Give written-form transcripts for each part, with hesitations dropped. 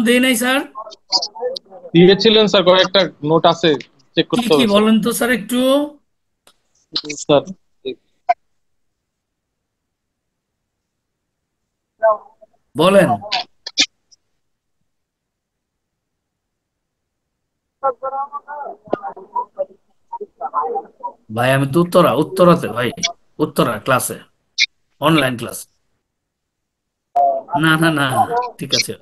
দেই নাই স্যার? দিয়েছিলেন স্যার, কয়েকটা নোট আছে, চেক কি করতে কি হবে স্যার। বলেন তো স্যার একটু স্যার বলেন। ভাই আমি তো উত্তরাতে ভাই, উত্তরা ক্লাসে, অনলাইন ক্লাস। না না না, ঠিক আছে।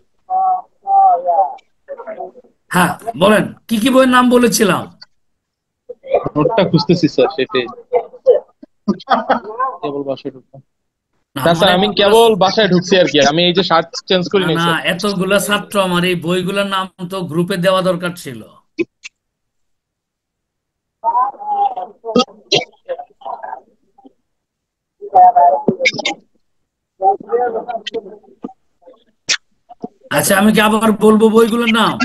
হ্যাঁ, বলেন কি কি বইয়ের নাম বলেছিলাম? নোটটা খুঁজতেছি স্যার, সেটাই। কেবল বাসায় ঢুকলাম। না না আমার স্যার, আমি এতগুলা, কেবল বাসায় ঢুকছি আর কি, আমি এই যে শার্ট চেঞ্জ করি না নাই না, স্যার। এতগুলা ছাত্র, আমার এই বইগুলোর নাম তো গ্রুপে দেওয়া দরকার ছিল। আচ্ছা, আমি কি আবার বলবো বইগুলোর নাম?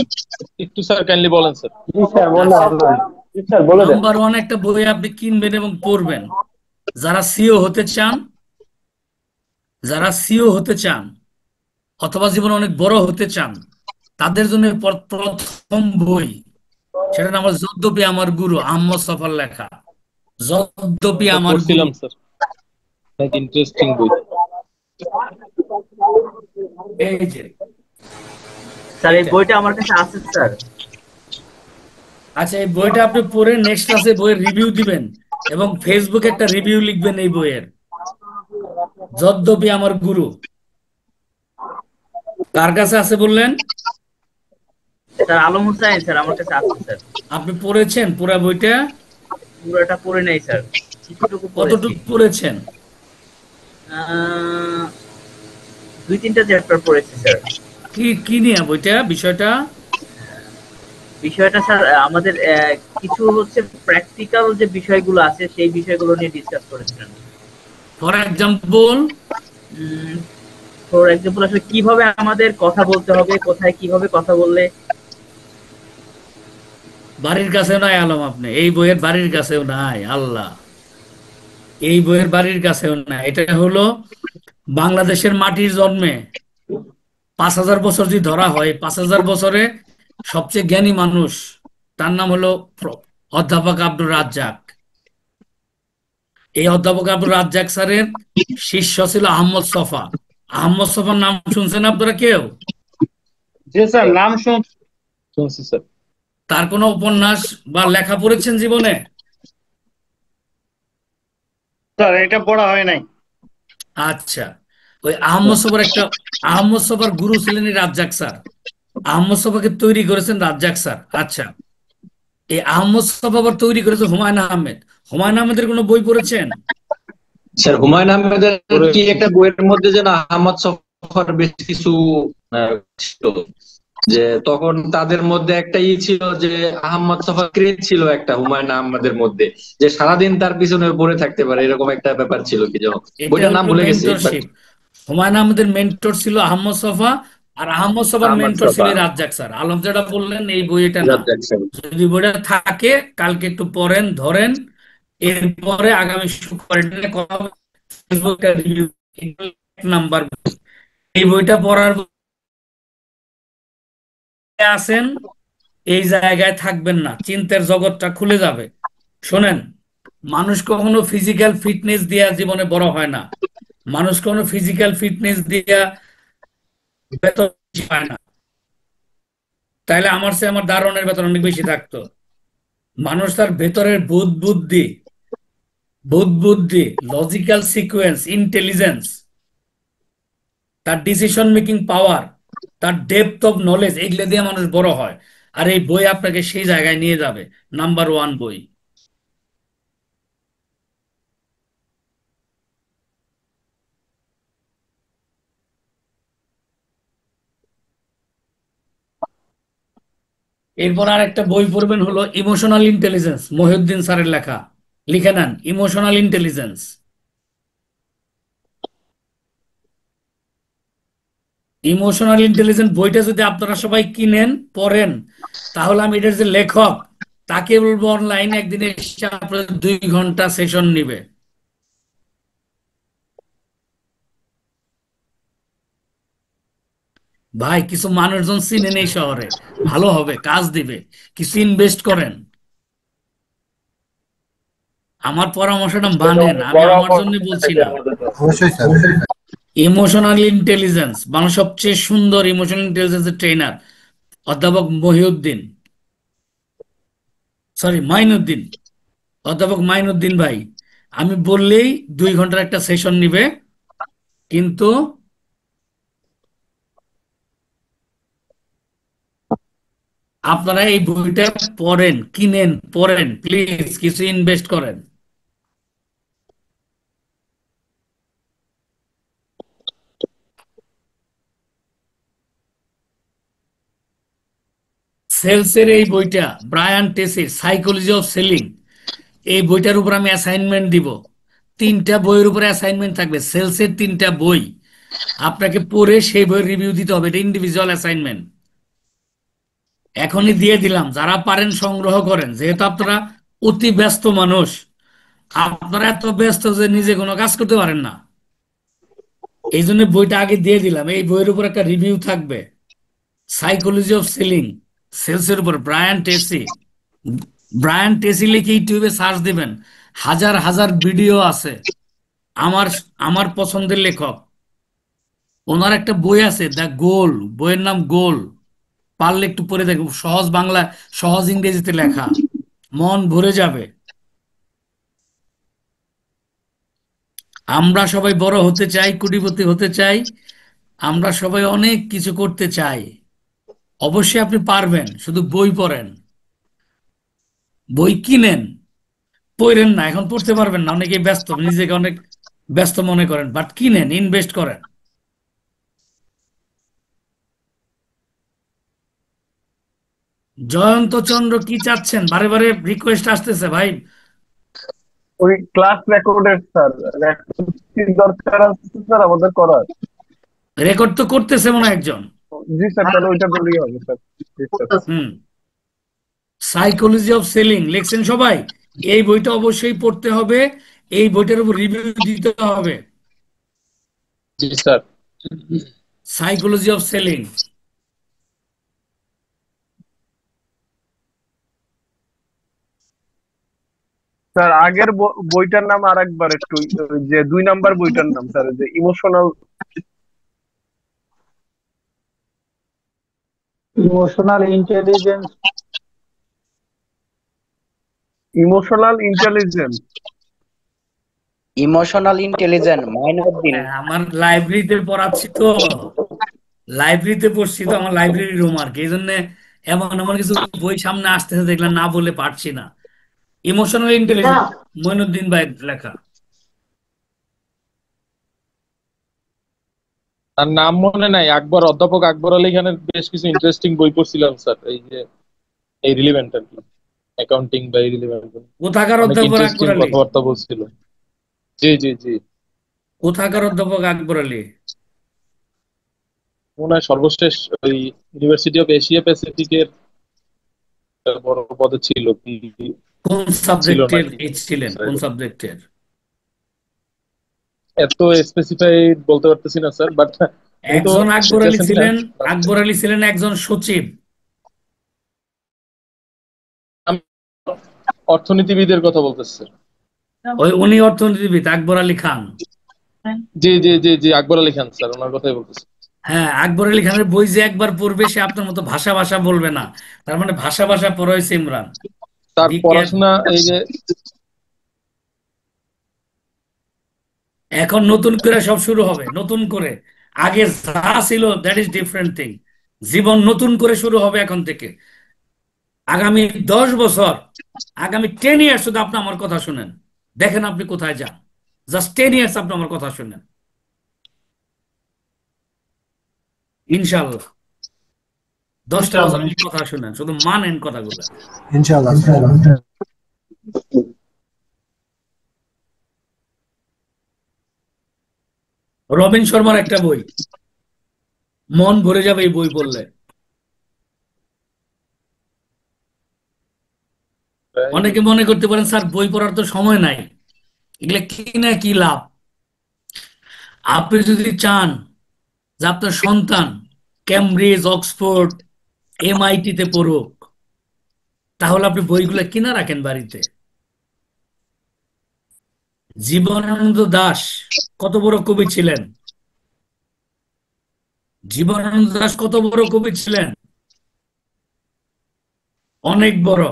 একটু স্যার কাইন্ডলি বলেন স্যার। জি স্যার, বললে আচ্ছা, ভালো হয়। জি স্যার, বলে দেন। নাম্বার ওয়ান একটা বই আপনি কিনবেন এবং পড়বেন, যারা সিও হতে চান, যারা সিও হতে চান অথবা জীবনে অনেক বড় হতে চান, তাদের জন্য প্রথম বই, সেটার নাম হলো যদ্যপি আমার গুরু, আহমদ সফর লেখা। যদ্যপি এটা আমার গুরু। পড়ছিলাম স্যার, অনেক ইন্টারেস্টিং বই। এই যে স্যার এই এইটা। বইটা আমার কাছে আছে স্যার। আচ্ছা, এই বইটা আপনি পড়ে নেক্সট ক্লাসে বইয়ের রিভিউ দিবেন এবং ফেসবুকে একটা রিভিউ লিখবেন এই বইয়ের, যদ্যপি আমার গুরু। কার কাছে আছে বললেন? স্যার আলম হোসেন স্যার আমার কাছে আছে স্যার। আপনি পড়েছেন পুরা বইটা? পুরোটা পড়ে নেই স্যার, কিছুটুকু পড়েছি। কতটুকু পড়েছেন? আহ, দুই তিনটা চ্যাপ্টার পড়েছি স্যার। কি কি নিয়ে বইটা, বিষয়টা? বিষয়টা স্যার আমাদের কিছু হচ্ছে প্র্যাকটিক্যাল যে বিষয়গুলো আছে সেই বিষয়গুলো নিয়ে ডিসকাস করেছিলেন। For example? ফর এক্সাম্পল আসলে কিভাবে আমাদের কথা বলতে হবে, কোথায় কিভাবে কথা বললে। বাড়ির কাছেও নাই আলম, আপনি এই বইয়ের বাড়ির কাছেও নাই, আল্লাহ, এই বইয়ের বাড়ির কাছেও নাই। এটা হলো বাংলাদেশের মাটির জন্মে 5,000 বছর যদি ধরা হয়, 5,000 বছরে সবচেয়ে জ্ঞানী মানুষ, তার নাম হলো অধ্যাপক আব্দুর রাজ্জাক। এই অধ্যাপক আব্দুর রাজ্জাক স্যারের শিষ্য ছিল আহমদ ছফা। আহমদ ছফার নাম শুনছেন আপনারা কেউ? জি স্যার, নাম শুনছি স্যার। তার কোনো উপন্যাস বা লেখা পড়েছেন জীবনে? স্যার এটা পড়া হয় নাই। আচ্ছা, ওই আহমদ ছফার একটা, আহমদ ছফার গুরু ছিলেন এই রাজ্জাক স্যার। আহমদ ছফাকে তৈরি করেছেন রাজ্জাক স্যার। আচ্ছা, এই আহমদ ছফা আবার তৈরি করেছে হুমায়ুন আহমেদ। হুমায়ুন আহমেদের কোনো বই পড়েছেন? স্যার হুমায়ুন আহমেদের পরে কি একটা বইয়ের মধ্যে যেন আহমদ ছফার বেশ কিছু ছিল, যে তখন তাদের মধ্যে একটা ছিল যে আহমদ ছফা ক্রেজ ছিল একটা হুমায়ুন আহমেদের মধ্যে, যে সারাদিন তার পিছনে পড়ে থাকতে পারে, এরকম একটা ব্যাপার ছিল কি যেন। এটা বইটার নাম হলো ভুলে গেছি বাট মেন্টরশিপ। হুমায়ুন আহমেদের মেন্টর ছিল আহমদ ছফা, আর আহমদ ছফার আহমদ মেন্টর ছিল ছফা, এই রাজ্জাক স্যার। আলম যেটা বললেন এই বই, এটা না। রাজ্জাক স্যার। যদি বইটা থাকে কালকে একটু পড়েন, ধরেন, এরপরে আগামী শুক্রবার এটা নিয়ে কথা হবে। ফেসবুকে রিভিউ, এক নাম্বার বই। এই বইটা পড়ার পরে আছেন, এই জায়গায় থাকবেন না, চিন্তার জগৎটা খুলে যাবে। শোনেন, মানুষ কখনো ফিজিক্যাল ফিটনেস দিয়া জীবনে বড় হয় না। মানুষ কখনো ফিজিক্যাল ফিটনেস দিয়া বেতন বেশি পায় না। তাইলে আমার চেয়ে আমার দারোয়ানের বেতন অনেক বেশি থাকতো। মানুষ তার ভেতরের বোধ বুদ্ধি, লজিক্যাল সিকোয়েন্স, ইন্টেলিজেন্স, তার ডিসিশন মেকিং পাওয়ার, তার ডেপথ অফ নলেজ, এগুলো দিয়ে মানুষ বড় হয়। আর এই বই আপনাকে সেই জায়গায় নিয়ে যাবে। নাম্বার ওয়ান বই। এরপর আর একটা বই পড়বেন হলো ইমোশনাল ইন্টেলিজেন্স, মহিউদ্দিন স্যারের লেখা। লিখে নেন, ইমোশনাল ইন্টেলিজেন্স। ইমোশনাল ইন্টেলিজেন্স বইটা যদি আপনারা সবাই কিনেন, পড়েন, তাহলে আমি এটার যে লেখক তাকে বলবো অনলাইনে একদিন এসে আপনাদের 2 ঘন্টা সেশন নিবে। ভাই কিছু মানুষজন চিনেন এই শহরে, ভালো হবে, কাজ দিবে, কিছু ইনভেস্ট করেন। আমার পরামর্শটা মানেন, আমি বড় আমার জন্য বলছি অপরচুনিটি না। আমাদের জন্য। অবশ্যই স্যার। ইমোশনাল ইন্টেলিজেন্স, মানে সবচেয়ে সুন্দর ইমোশনাল ইন্টেলিজেন্সের ট্রেনার অধ্যাপক মহিউদ্দিন, সরি মাইনুদ্দিন, অধ্যাপক মাইনুদ্দিন ভাই। আমি বললেই 2 ঘন্টার একটা সেশন নিবে, কিন্তু আপনারা এই বইটা পড়েন, কিনেন, পড়েন, প্লিজ কিছু ইনভেস্ট করেন। সেলসের এই বইটা, ব্রায়ান টেসির সাইকোলজি অফ সেলিং, এই বইটার উপর আমি অ্যাসাইনমেন্ট দিব। 3টা বইয়ের উপরে অ্যাসাইনমেন্ট থাকবে, সেলসের 3টা বই আপনাকে পড়ে সেই বইয়ের রিভিউ দিতে হবে, এটা ইন্ডিভিজুয়াল অ্যাসাইনমেন্ট। এখনই দিয়ে দিলাম, যারা পারেন সংগ্রহ করেন, যেহেতু আপনারা অতি ব্যস্ত মানুষ, আপনারা এত ব্যস্ত যে নিজে কোনো কাজ করতে পারেন না, এই জন্য বইটা আগে দিয়ে দিলাম। এই বইয়ের উপর একটা রিভিউ থাকবে, সাইকোলজি অফ সেলিং, সেলসের উপর ব্রায়ান টেসি। ব্রায়ান টেসি লিখে ইউটিউবে সার্চ দিবেন, হাজার হাজার ভিডিও আছে। আমার আমার পছন্দের লেখক, ওনার একটা বই আছে দ্য গোল, বইয়ের নাম গোল। পারলে একটু পড়ে দেখো, সহজ বাংলা, সহজ ইংরেজিতে লেখা, মন ভরে যাবে। আমরা সবাই বড় হতে চাই, কোটিপতি হতে চাই, আমরা সবাই অনেক কিছু করতে চাই। অবশ্যই আপনি পারবেন, শুধু বই পড়েন, বই কিনেন, পড়েন না। এখন পড়তে পারবেন না, অনেকেই ব্যস্ত, নিজেকে অনেক ব্যস্ত মনে করেন, বাট কিনেন, ইনভেস্ট করেন। জয়ন্ত চন্দ্র কি চাচ্ছেন? বারে বারে রিকোয়েস্ট আসতেছে ভাই। ওই ক্লাস রেকর্ডের স্যার, রেকর্ড কি দরকার আছে স্যার আমাদের করার? রেকর্ড তো করতেছে মনে হয় একজন। জি স্যার, তাহলে ওইটা করলেই হবে sir. G sir. Hmm, psychology of selling লিখছেন সবাই, এই বইটা অবশ্যই পড়তে হবে, এই বইটার উপর রিভিউ দিতে হবে। জি sir. Psychology of selling. Sir আগের বইটার নাম আরেকবার একটু, ওই যে 2 নাম্বার বইটার নাম স্যার, যে emotional emotional intelligence. Emotional intelligence. Emotional intelligence Mainuddin. হ্যাঁ, আমার লাইব্রেরিতে পড়াচ্ছি তো, লাইব্রেরিতে পড়ছি তো, আমার লাইব্রেরি রুম আর কি, এই জন্য এমন এমন কিছু বই সামনে আসতেছে, দেখলাম না বলে পারছি না। ইমোশনাল ইন্টেলিজেন্স, মইনুদ্দিন ভাই লেখা। তার নাম মনে নাই, আকবর, অধ্যাপক আকবর আলী খানের বেশ কিছু ইন্টারেস্টিং বই পড়ছিলাম স্যার, এই যে এই রিলেভেন্ট আর কি, অ্যাকাউন্টিং বা এই রিলেভেন্ট, কোথাকার অনেক অধ্যাপক আকবর ইন্টারেস্টিং আলী? কথাবার্তা বলছিল। জি জি জি। কোথাকার অধ্যাপক আকবর আলী? মনে হয় সর্বশেষ ওই ইউনিভার্সিটি অফ এশিয়া প্যাসিফিকের বড় পদে ছিল কি, কোন ছিল সাবজেক্টের নাকি ছিলেন, স্যার, কোন সাবজেক্টের? এত স্পেসিফাইড বলতে পারতেছি না স্যার, বাট উনি তো একজন আকবর আলী গেছেন না ছিলেন, last এ। আকবর আলী ছিলেন একজন সচিব। আমি অর্থনীতিবিদের কথা বলতেছি স্যার। উনি অর্থনীতিবিদ আকবর আলী খান। জি জি জি জি, আকবর আলী খান স্যার, ওনার কথাই বলতেছি। হ্যাঁ, আকবর আলী খানের বই যে একবার পড়বে, সে আপনার মতো ভাষা ভাষা বলবে না। তার মানে ভাষা ভাষা পড়াইছে ইমরান। তার বি কেয়ারফুল। পড়াশোনা এই যে, এখন নতুন করে সব শুরু হবে, নতুন করে। আগে যা ছিল দ্যাট ইজ ডিফারেন্ট থিং। জীবন নতুন করে শুরু হবে এখন থেকে। আগামী 10 বছর, আগামী 10 ইয়ার্স শুধু আপনি আমার কথা শুনেন, দেখেন আপনি কোথায় যান। জাস্ট 10 ইয়ার্স আপনি আমার কথা শুনেন, ইনশাল্লাহ। 10টা বছর আমার কথা শুনেন, শুধু মানেন কথাগুলো। ইনশাআল্লাহ। রবিন শর্মার একটা বই, মন ভরে যাবে এই বই পড়লে। অনেকে মনে করতে পারেন স্যার বই পড়ার তো সময় নাই, এগুলা কিনে কি লাভ? আপনি যদি চান যে আপনার সন্তান ক্যামব্রিজ, অক্সফোর্ড, MIT-তে পড়ুক, তাহলে আপনি বইগুলো কিনা রাখেন বাড়িতে। জীবনানন্দ দাশ কত বড় কবি ছিলেন? জীবনানন্দ দাশ কত বড় কবি ছিলেন? অনেক বড়,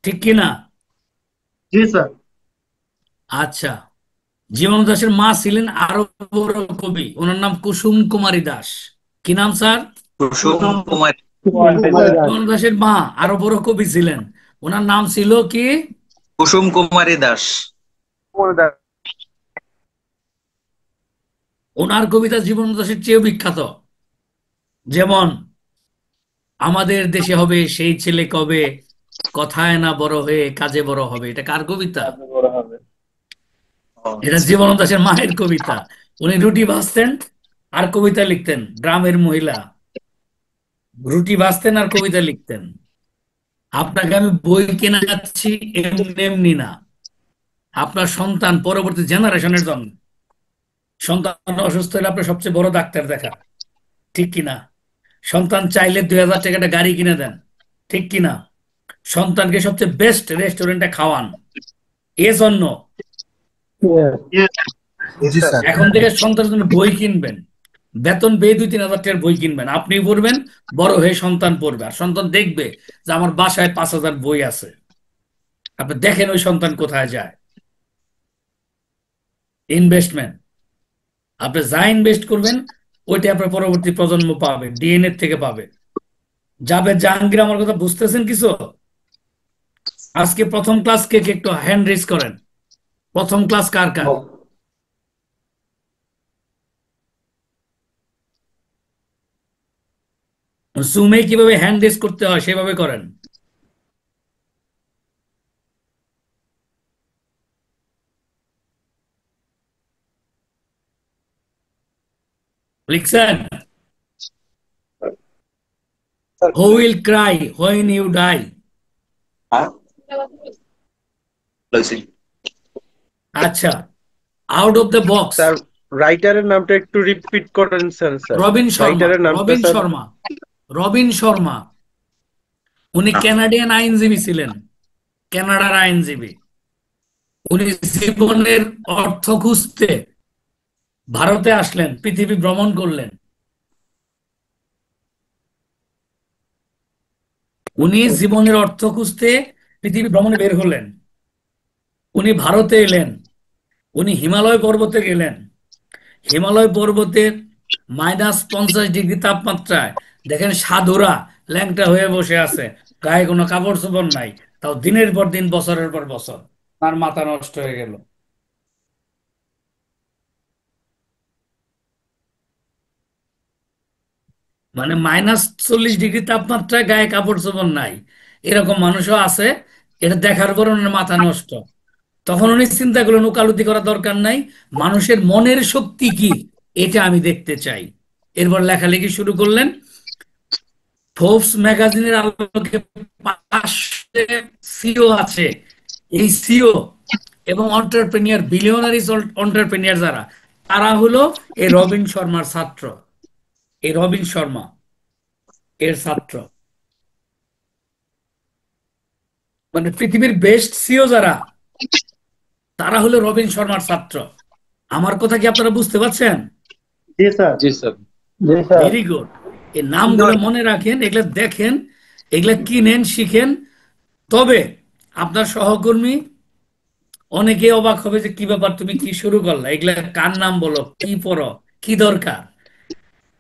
ঠিক কিনা? জি স্যার। আচ্ছা, জীবনানন্দ দাশের মা ছিলেন আরো বড় কবি, ওনার নাম কুসুম কুমারী দাস। কি নাম স্যার? কুসুম কুমার জীবনানন্দ দাশের মা আরো বড় কবি ছিলেন, ওনার নাম ছিল কি? কুসুম কুমারী দাস। ওনার কবিতা জীবনানন্দ দাশের চেয়েও বিখ্যাত। যেমন, আমাদের দেশে হবে সেই ছেলে কবে, কথায় না বড় হয়ে কাজে বড় হবে। এটা কার কবিতা? এটা জীবনানন্দ দাশের মায়ের কবিতা। উনি রুটি ভাজতেন আর কবিতা লিখতেন, গ্রামের মহিলা রুটি ভাজতেন আর কবিতা লিখতেন। আপনাকে আমি বই কেনাচ্ছি এমনি এমনি না, আপনার সন্তান পরবর্তী জেনারেশনের জন্য। সন্তান অসুস্থ হলে আপনার সবচেয়ে বড় ডাক্তার দেখা, ঠিক কিনা? সন্তান চাইলে 2000 টাকা একটা গাড়ি কিনে দেন, ঠিক কিনা? সন্তানকে সবচেয়ে বেস্ট রেস্টুরেন্টে খাওয়ান। এজন্য জি স্যার। এখন থেকে সন্তানের জন্য বই কিনবেন, বেতন পেয়ে 2-3 হাজার টাকার বই কিনবেন, আপনি পড়বেন, বড় হয়ে সন্তান পড়বে, আর সন্তান দেখবে যে আমার বাসায় 5,000 বই আছে। আপনি দেখেন ওই সন্তান কোথায় যায়। ইনভেস্টমেন্ট, আপনি যা ইনভেস্ট করবেন ওইটা আপনার পরবর্তী প্রজন্ম পাবে, DNA থেকে পাবে। জাভেদ জাহাঙ্গীর, আমার কথা বুঝতেছেন কিছু? আজকে প্রথম ক্লাস কে কে একটু হ্যান্ড রেজ করেন। প্রথম ক্লাস কার কার? জুমে কিভাবে হ্যান্ড রেজ করতে হয় সেভাবে করেন। লিখছেন? Who will cry when you die? আচ্ছা, out of the box. Sir, রাইটারের নামটা একটু রিপিট করেন স্যার। রবিন শর্মা। রাইটারের নামটা Robin sir. Sharma. Robin Sharma, উনি কানাডিয়ান আইনজীবী ছিলেন, কানাডার আইনজীবী। উনি জীবনের অর্থ খুঁজতে ভারতে আসলেন, পৃথিবী ভ্রমণ করলেন। উনি জীবনের অর্থ খুঁজতে পৃথিবী ভ্রমণে বের হলেন। উনি ভারতে এলেন, উনি হিমালয় পর্বতে গেলেন। হিমালয় পর্বতে -50 ডিগ্রি তাপমাত্রায় দেখেন সাধুরা ল্যাংটা হয়ে বসে আছে, গায়ে কোনো কাপড় চোপড় নাই, তাও দিনের পর দিন, বছরের পর বছর। তার মাথা নষ্ট হয়ে গেল। মানে -40 ডিগ্রি তাপমাত্রায় গায়ে কাপড় চোপড় নাই, এরকম মানুষও আছে। এটা দেখার পর ওনার মাথা নষ্ট। তখন উনি চিন্তা করলেন ওকালতি করা দরকার নাই, মানুষের মনের শক্তি কি এটা আমি দেখতে চাই। এরপর লেখালেখি শুরু করলেন। ফোর্বস ম্যাগাজিনের আলোকে 500 সিও আছে। এই সিও এবং অন্টারপ্রেনিয়ার, বিলিয়নারিস অন্টারপ্রেনিয়ার যারা, তারা হলো এই রবিন শর্মার ছাত্র। এই রবিন শর্মা এর ছাত্র। মানে পৃথিবীর বেস্ট সিও যারা, তারা হলো রবিন শর্মার ছাত্র। আমার কথা কি আপনারা বুঝতে পারছেন? জি স্যার। জি স্যার। জি স্যার। Very good. এই নামগুলো মনে রাখেন, এগুলা দেখেন, এগুলা কিনেন, শিখেন। তবে আপনার সহকর্মী অনেকে অবাক হবে যে কি ব্যাপার, তুমি কি শুরু করলা, এগুলা কার নাম বলো, কি পড়ো, কি দরকার।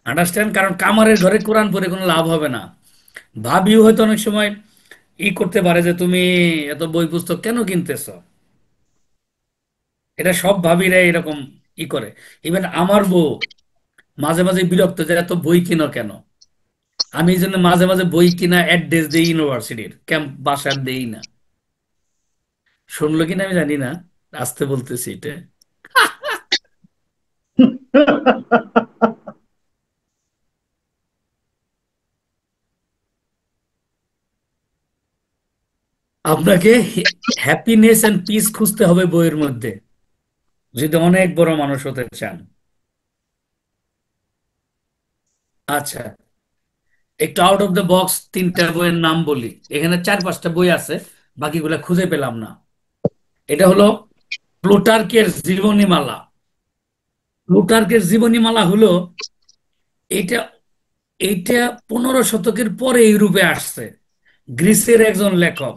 আন্ডারস্ট্যান্ড? কারণ কামারের ঘরে কোরআন পড়ে কোনো লাভ হবে না। ভাবিও হয়তো অনেক সময় করতে পারে যে তুমি এত বই পুস্তক কেন কিনতেছ। এটা সব ভাবিরা এরকম করে। ইভেন আমার বউ মাঝে মাঝে বিরক্ত যে এত বই কিনো কেন। আমি এই জন্য মাঝে মাঝে বই কিনা অ্যাড্রেস দিই ইউনিভার্সিটির, ক্যাম্প বাসার দেই না। শুনলো কিনা আমি জানি না, আসতে বলতেছি এটা। আপনাকে হ্যাপিনেস এন্ড পিস খুঁজতে হবে বইয়ের মধ্যে, যদি অনেক বড় মানুষ হতে চান। আচ্ছা, একটু আউট অফ দ্য বক্স তিনটা বইয়ের নাম বলি। এখানে 4-5টা বই আছে, বাকিগুলা খুঁজে পেলাম না। এটা হলো প্লুটার্কের জীবনীমালা। প্লুটার্কের জীবনীমালা হলো এটা এইটা 15 শতকের পরে ইউরোপে আসছে, গ্রিসের একজন লেখক।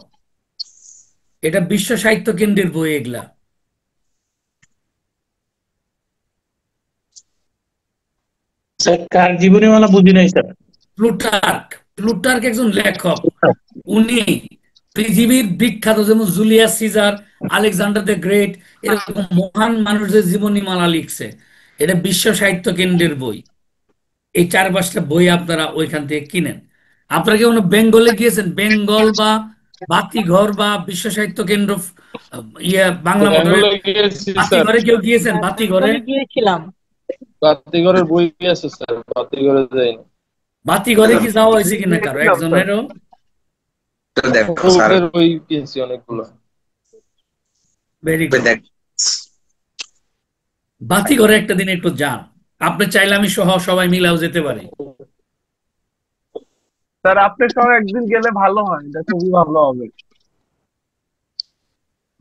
এটা বিশ্ব সাহিত্য কেন্দ্রের বই এগুলা। স্যার কার জীবনীমালা বুঝি নাই স্যার। প্লুটার্ক প্লুটার্ক একজন লেখক। উনি পৃথিবীর বিখ্যাত, যেমন Julius Caesar, Alexander the Great, এরকম মহান মানুষদের জীবনীমালা লিখছে। এটা বিশ্ব সাহিত্য কেন্দ্রের বই। এই 4-5টা বই আপনারা ওইখান থেকে কিনেন। আপনারা কি কোনো বেঙ্গলে গিয়েছেন? বেঙ্গল বা বাতিঘর বা বিশ্ব সাহিত্য কেন্দ্র, বাংলা মোটরের বেঙ্গলে গিয়েছি স্যার, বাতিঘরে কেউ গিয়েছেন? বাতিঘরে, বেঙ্গলে গিয়েছিলাম। বাতিঘরের বই আছে স্যার, বাতিঘরে যাইনি। বাতিঘরে কি যাওয়া হয়েছে কিনা কারো গিয়েছিলাম স্যার। একজনেরও? দেখো স্যার, ওদের বই কিনছি অনেকগুলো। Very good. দেখ বাতিঘরে একটা দিন একটু যান। আপনি চাইলে আমি সহ সবাই মিলাও যেতে পারি। স্যার আপনি সহ একদিন গেলে ভালো হয়, এটা খুবই ভালো হবে।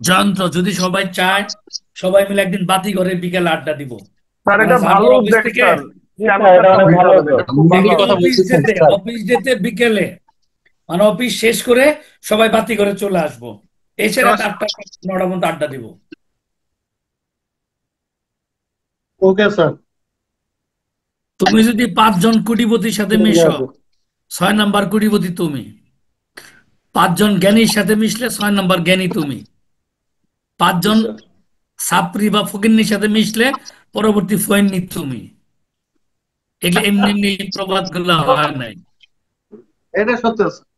যন্ত্র যদি সবাই চায়, সবাই মিলে একদিন বাতিঘরে বিকেল আড্ডা দিব। স্যার মানে এটা ভালো যাবো অফিস উদ্যোগ থেকে, স্যার। জি কেন স্যার, স্যার এটা অনেক সবাই ভালো যাবেন, উদ্যোগ। এটা খুব ভালো ঠিকই কথা হবে। বলতেছেন স্যার। অফিস যেতে বিকেলে, মানে অফিস শেষ করে সবাই বাতিঘরে চলে আসবো, এসে রাত 8টা 9টা পর্যন্ত আড্ডা দিব। Okay sir. তুমি যদি 5জন কোটিপতির সাথে ঠিক মিশো, আছে। 6 নাম্বার কোটিপতি তুমি। 5জন জ্ঞানীর সাথে মিশলে 6 নাম্বার জ্ঞানী তুমি। জি 5জন স্যার। ছাত্রী বা ফকিন্নির সাথে মিশলে পরবর্তী ফকিন্নি তুমি। এগুলো এমনি এমনি প্রবাদ গুলো হয় নাই। এটা সত্য স্যার।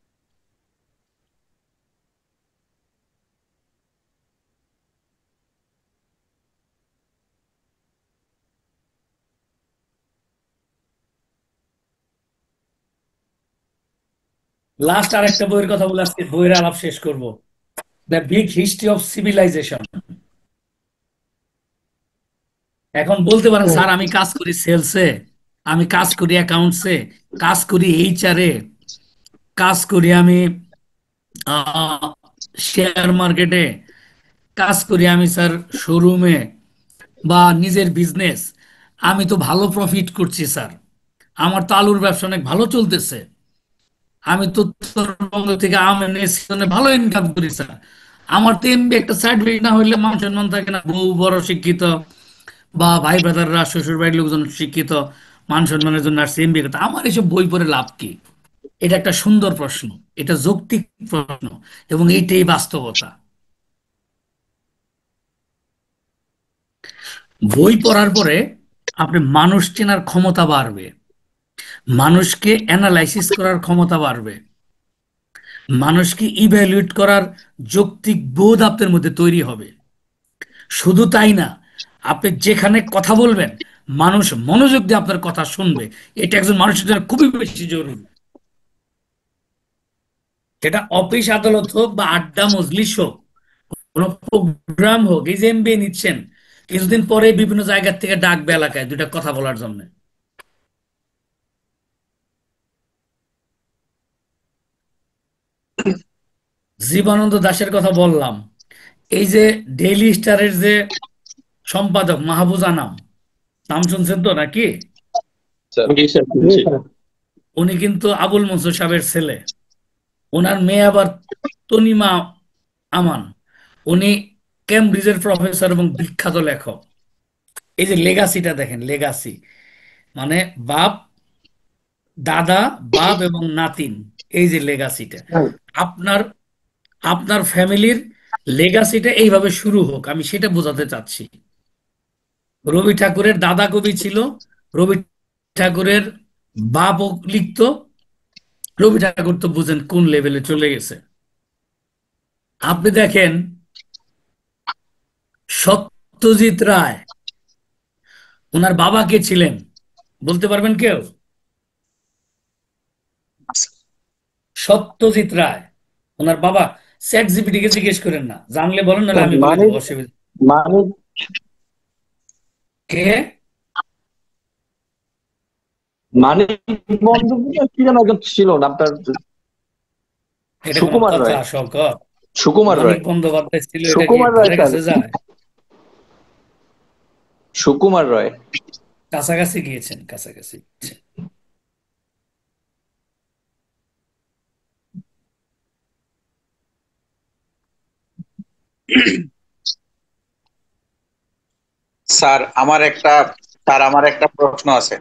লাস্ট আর একটা বইয়ের কথা বলে আজকে বইয়ের আলাপ শেষ করব। The big history of civilization. এখন বলতে পারেন, স্যার আমি কাজ করি সেলসে, আমি কাজ করি অ্যাকাউন্টসে, কাজ করি এইচআরে, কাজ করি আমি শেয়ার মার্কেটে, কাজ করি আমি স্যার শোরুমে বা নিজের বিজনেস। আমি তো ভালো প্রফিট করছি স্যার, আমার তো আলুর ব্যবসা অনেক ভালো চলতেছে, আমি তো উত্তরবঙ্গ থেকে আম এনে সেখানে ভালো ইনকাম করি স্যার। আমার তো এমবি একটা সার্টিফিকেট না হইলে মান সম্মান থাকে না, বউ বড় শিক্ষিত বা ভাই ব্রাদাররা শ্বশুর বাড়ির লোকজন শিক্ষিত, মান সম্মানের জন্য আসছে এমবি করতে। আমার এসব বই পড়ে লাভ কি? এটা একটা সুন্দর প্রশ্ন, এটা যৌক্তিক প্রশ্ন, এবং এইটাই বাস্তবতা। বই পড়ার পরে আপনি মানুষ চেনার ক্ষমতা বাড়বে, মানুষকে অ্যানালাইসিস করার ক্ষমতা বাড়বে, মানুষকে ইভ্যালুয়েট করার যৌক্তিক বোধ আপনার মধ্যে তৈরি হবে। শুধু তাই না, আপনি যেখানে কথা বলবেন মানুষ মনোযোগ দিয়ে আপনার কথা শুনবে। এটা একজন মানুষের জন্য খুবই বেশি জরুরি। সেটা অফিস আদালত হোক বা আড্ডা মজলিস হোক, কোনো প্রোগ্রাম হোক। এই যে এমবিএ নিচ্ছেন, কিছুদিন পরে বিভিন্ন জায়গা থেকে ডাকবে এলাকায় দুইটা কথা বলার জন্য। জীবানন্দ দাশের কথা বললাম, এই যে ডেইলি স্টারের যে সম্পাদক মাহবুজ আনাম, নাম শুনছেন তো নাকি? স্যার জি স্যার। জি স্যার। উনি কিন্তু আবুল মনসুর সাহেবের ছেলে। ওনার মেয়ে আবার তনিমা আমান। উনি কেমব্রিজের প্রফেসর এবং বিখ্যাত লেখক। এই যে লেগাসিটা দেখেন, লেগাসি মানে বাপ, দাদা, বাপ এবং নাতিন, এই যে লেগাসিটা। আপনার আপনার ফ্যামিলির লেগাসিটা এইভাবে শুরু হোক, আমি সেটা বোঝাতে চাচ্ছি। রবি ঠাকুরের দাদা কবি ছিল, রবি ঠাকুরের বাপও লিখতো। রবি ঠাকুর তো বুঝেন কোন লেভেলে চলে গেছে। আপনি দেখেন সত্যজিৎ রায়, ওনার বাবা কে ছিলেন বলতে পারবেন কেউ? সত্যজিৎ রায়, ওনার বাবা। চ্যাট জিপিটি কে জিজ্ঞেস করেন না, জানলে বলেন, নাহলে আমি বলে মানে দেবো, অসুবিধা। মানে কে? মানে বন্দ্যোপাধ্যায় কি যেন একজন ছিল নামটা, এটা কোনো সুকুমার কথা রায়। শওকত? সুকুমার মানিক রায়। বন্দ্যোপাধ্যায় ছিল, এটা কি সুকুমার রায় ধারে স্যার। কাছে যায়? সুকুমার রায়। কাছাকাছি গিয়েছেন, কাছাকাছি গিয়েছেন। স্যার আমার একটা প্রশ্ন আছে।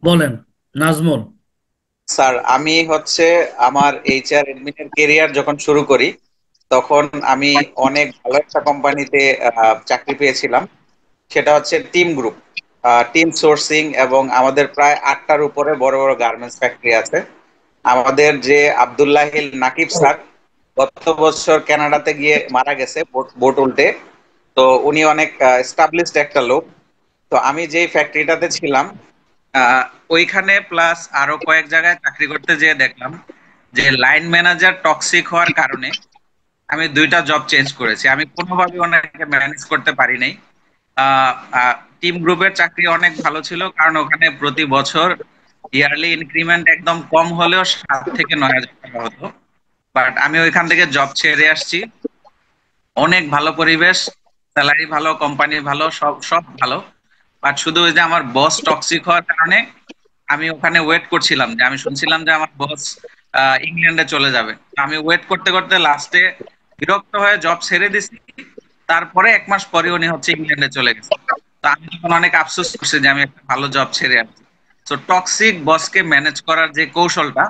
বলেন নাজমুল। স্যার আমি হচ্ছে আমার এইচআর এডমিনের কেরিয়ার যখন শুরু করি তখন আমি অনেক ভালো একটা কোম্পানিতে চাকরি পেয়েছিলাম। সেটা হচ্ছে টিম গ্রুপ, টিম সোর্সিং, এবং আমাদের প্রায় 8টার উপরে বড় বড় গার্মেন্টস ফ্যাক্টরি আছে। আমাদের যে আব্দুল্লাহিল নাকিব স্যার গত বছর কানাডাতে গিয়ে মারা গেছে বোট উল্টে। তো উনি অনেক এস্টাবলিশড একটা লোক। তো আমি যেই ফ্যাক্টরিটাতে ছিলাম আহ, ওইখানে প্লাস আরো কয়েক জায়গায় চাকরি করতে যেয়ে দেখলাম যে লাইন ম্যানেজার টক্সিক হওয়ার কারণে আমি 2টা জব চেঞ্জ করেছি। আমি কোনোভাবে ওনাকে ম্যানেজ করতে পারি নাই। টিম গ্রুপের চাকরি অনেক ভালো ছিল, কারণ ওখানে প্রতি বছর ইয়ারলি ইনক্রিমেন্ট একদম কম হলেও 7 থেকে 9 হাজার টাকা হতো। বাট আমি ওইখান থেকে জব ছেড়ে আসছি। অনেক ভালো পরিবেশ, স্যালারি ভালো, কোম্পানি ভালো, সব সব ভালো। বাট শুধু ওই যে আমার বস টক্সিক হওয়ার কারণে আমি ওখানে ওয়েট করছিলাম, যে আমি শুনছিলাম যে আমার বস ইংল্যান্ডে চলে যাবে। তো আমি ওয়েট করতে করতে লাস্টে বিরক্ত হয়ে জব ছেড়ে দিছি। তারপরে 1 মাস পরে উনি হচ্ছে ইংল্যান্ডে চলে গেছে। তো আমি তখন অনেক আফসোস করছি যে আমি একটা ভালো জব ছেড়ে আসছি। তো টক্সিক বসকে ম্যানেজ করার যে কৌশলটা,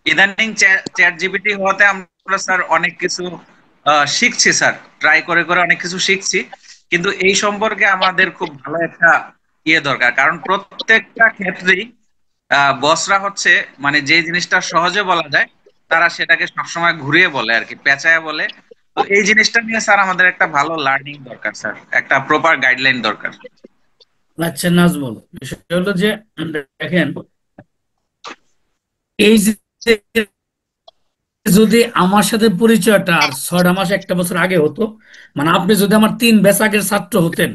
ইদানিং চ্যাট জিপিটি হওয়াতে আমরা স্যার অনেক কিছু শিখছি স্যার, ট্রাই করে করে অনেক কিছু শিখছি। কিন্তু এই সম্পর্কে আমাদের খুব ভালো একটা দরকার, কারণ প্রত্যেকটা ক্ষেত্রেই বসরা হচ্ছে মানে যে জিনিসটা সহজে বলা যায় তারা সেটাকে সবসময় ঘুরিয়ে বলে আর কি, পেঁচায় বলে। তো এই জিনিসটা নিয়ে স্যার আমাদের একটা ভালো লার্নিং দরকার স্যার, একটা প্রপার গাইডলাইন দরকার। আচ্ছা নাজমুল, বিষয় হলো যে দেখেন, এই যে যদি আমার সাথে পরিচয়টা আর 6টা মাস 1 বছর আগে হতো, মানে আপনি যদি আমার 3 ব্যাচ আগের ছাত্র হতেন,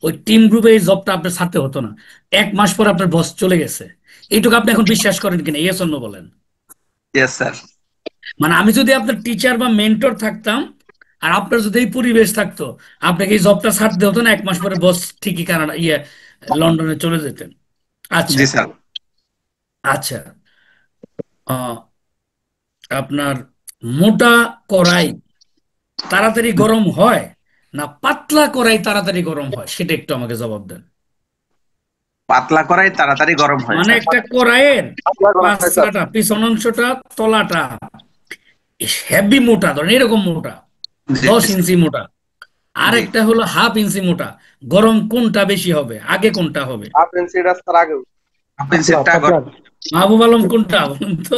ওই টিম গ্রুপে এই জবটা আপনার ছাড়তে হতো না। 1 মাস পর আপনার বস চলে গেছে। এইটুকু আপনি এখন বিশ্বাস করেন কিনা, ইয়েস অর নো বলেন। Yes sir. মানে আমি যদি আপনার টিচার বা মেন্টর থাকতাম, আর আপনার যদি এই পরিবেশ থাকতো, আপনাকে এই জবটা ছাড়তে হতো না। 1 মাস পরে বস ঠিকই কানাডা লন্ডনে চলে যেতেন। আচ্ছা। জি স্যার। আচ্ছা। আহ, আপনার মোটা কড়াই তাড়াতাড়ি গরম হয় না পাতলা কড়াই তাড়াতাড়ি গরম হয়, সেটা একটু আমাকে জবাব দেন। পাতলা করাই তাড়াতাড়ি গরম হয় মানে স্যার। একটা কড়াইয়ের আপনার গলা হয় স্যার। পাঁচলাটা, পিছন অংশটা, তলাটা হেভি মোটা, ধরেন এরকম মোটা, জি 10 ইঞ্চি মোটা। আর জি। একটা হলো 1/2 ইঞ্চি মোটা। গরম কোনটা বেশি হবে, আগে কোনটা হবে? হাফ ইঞ্চি রাস্তার আগে। আপনি সেটটা পাতলা। মাহবুব আলম কোনটা বলুন তো?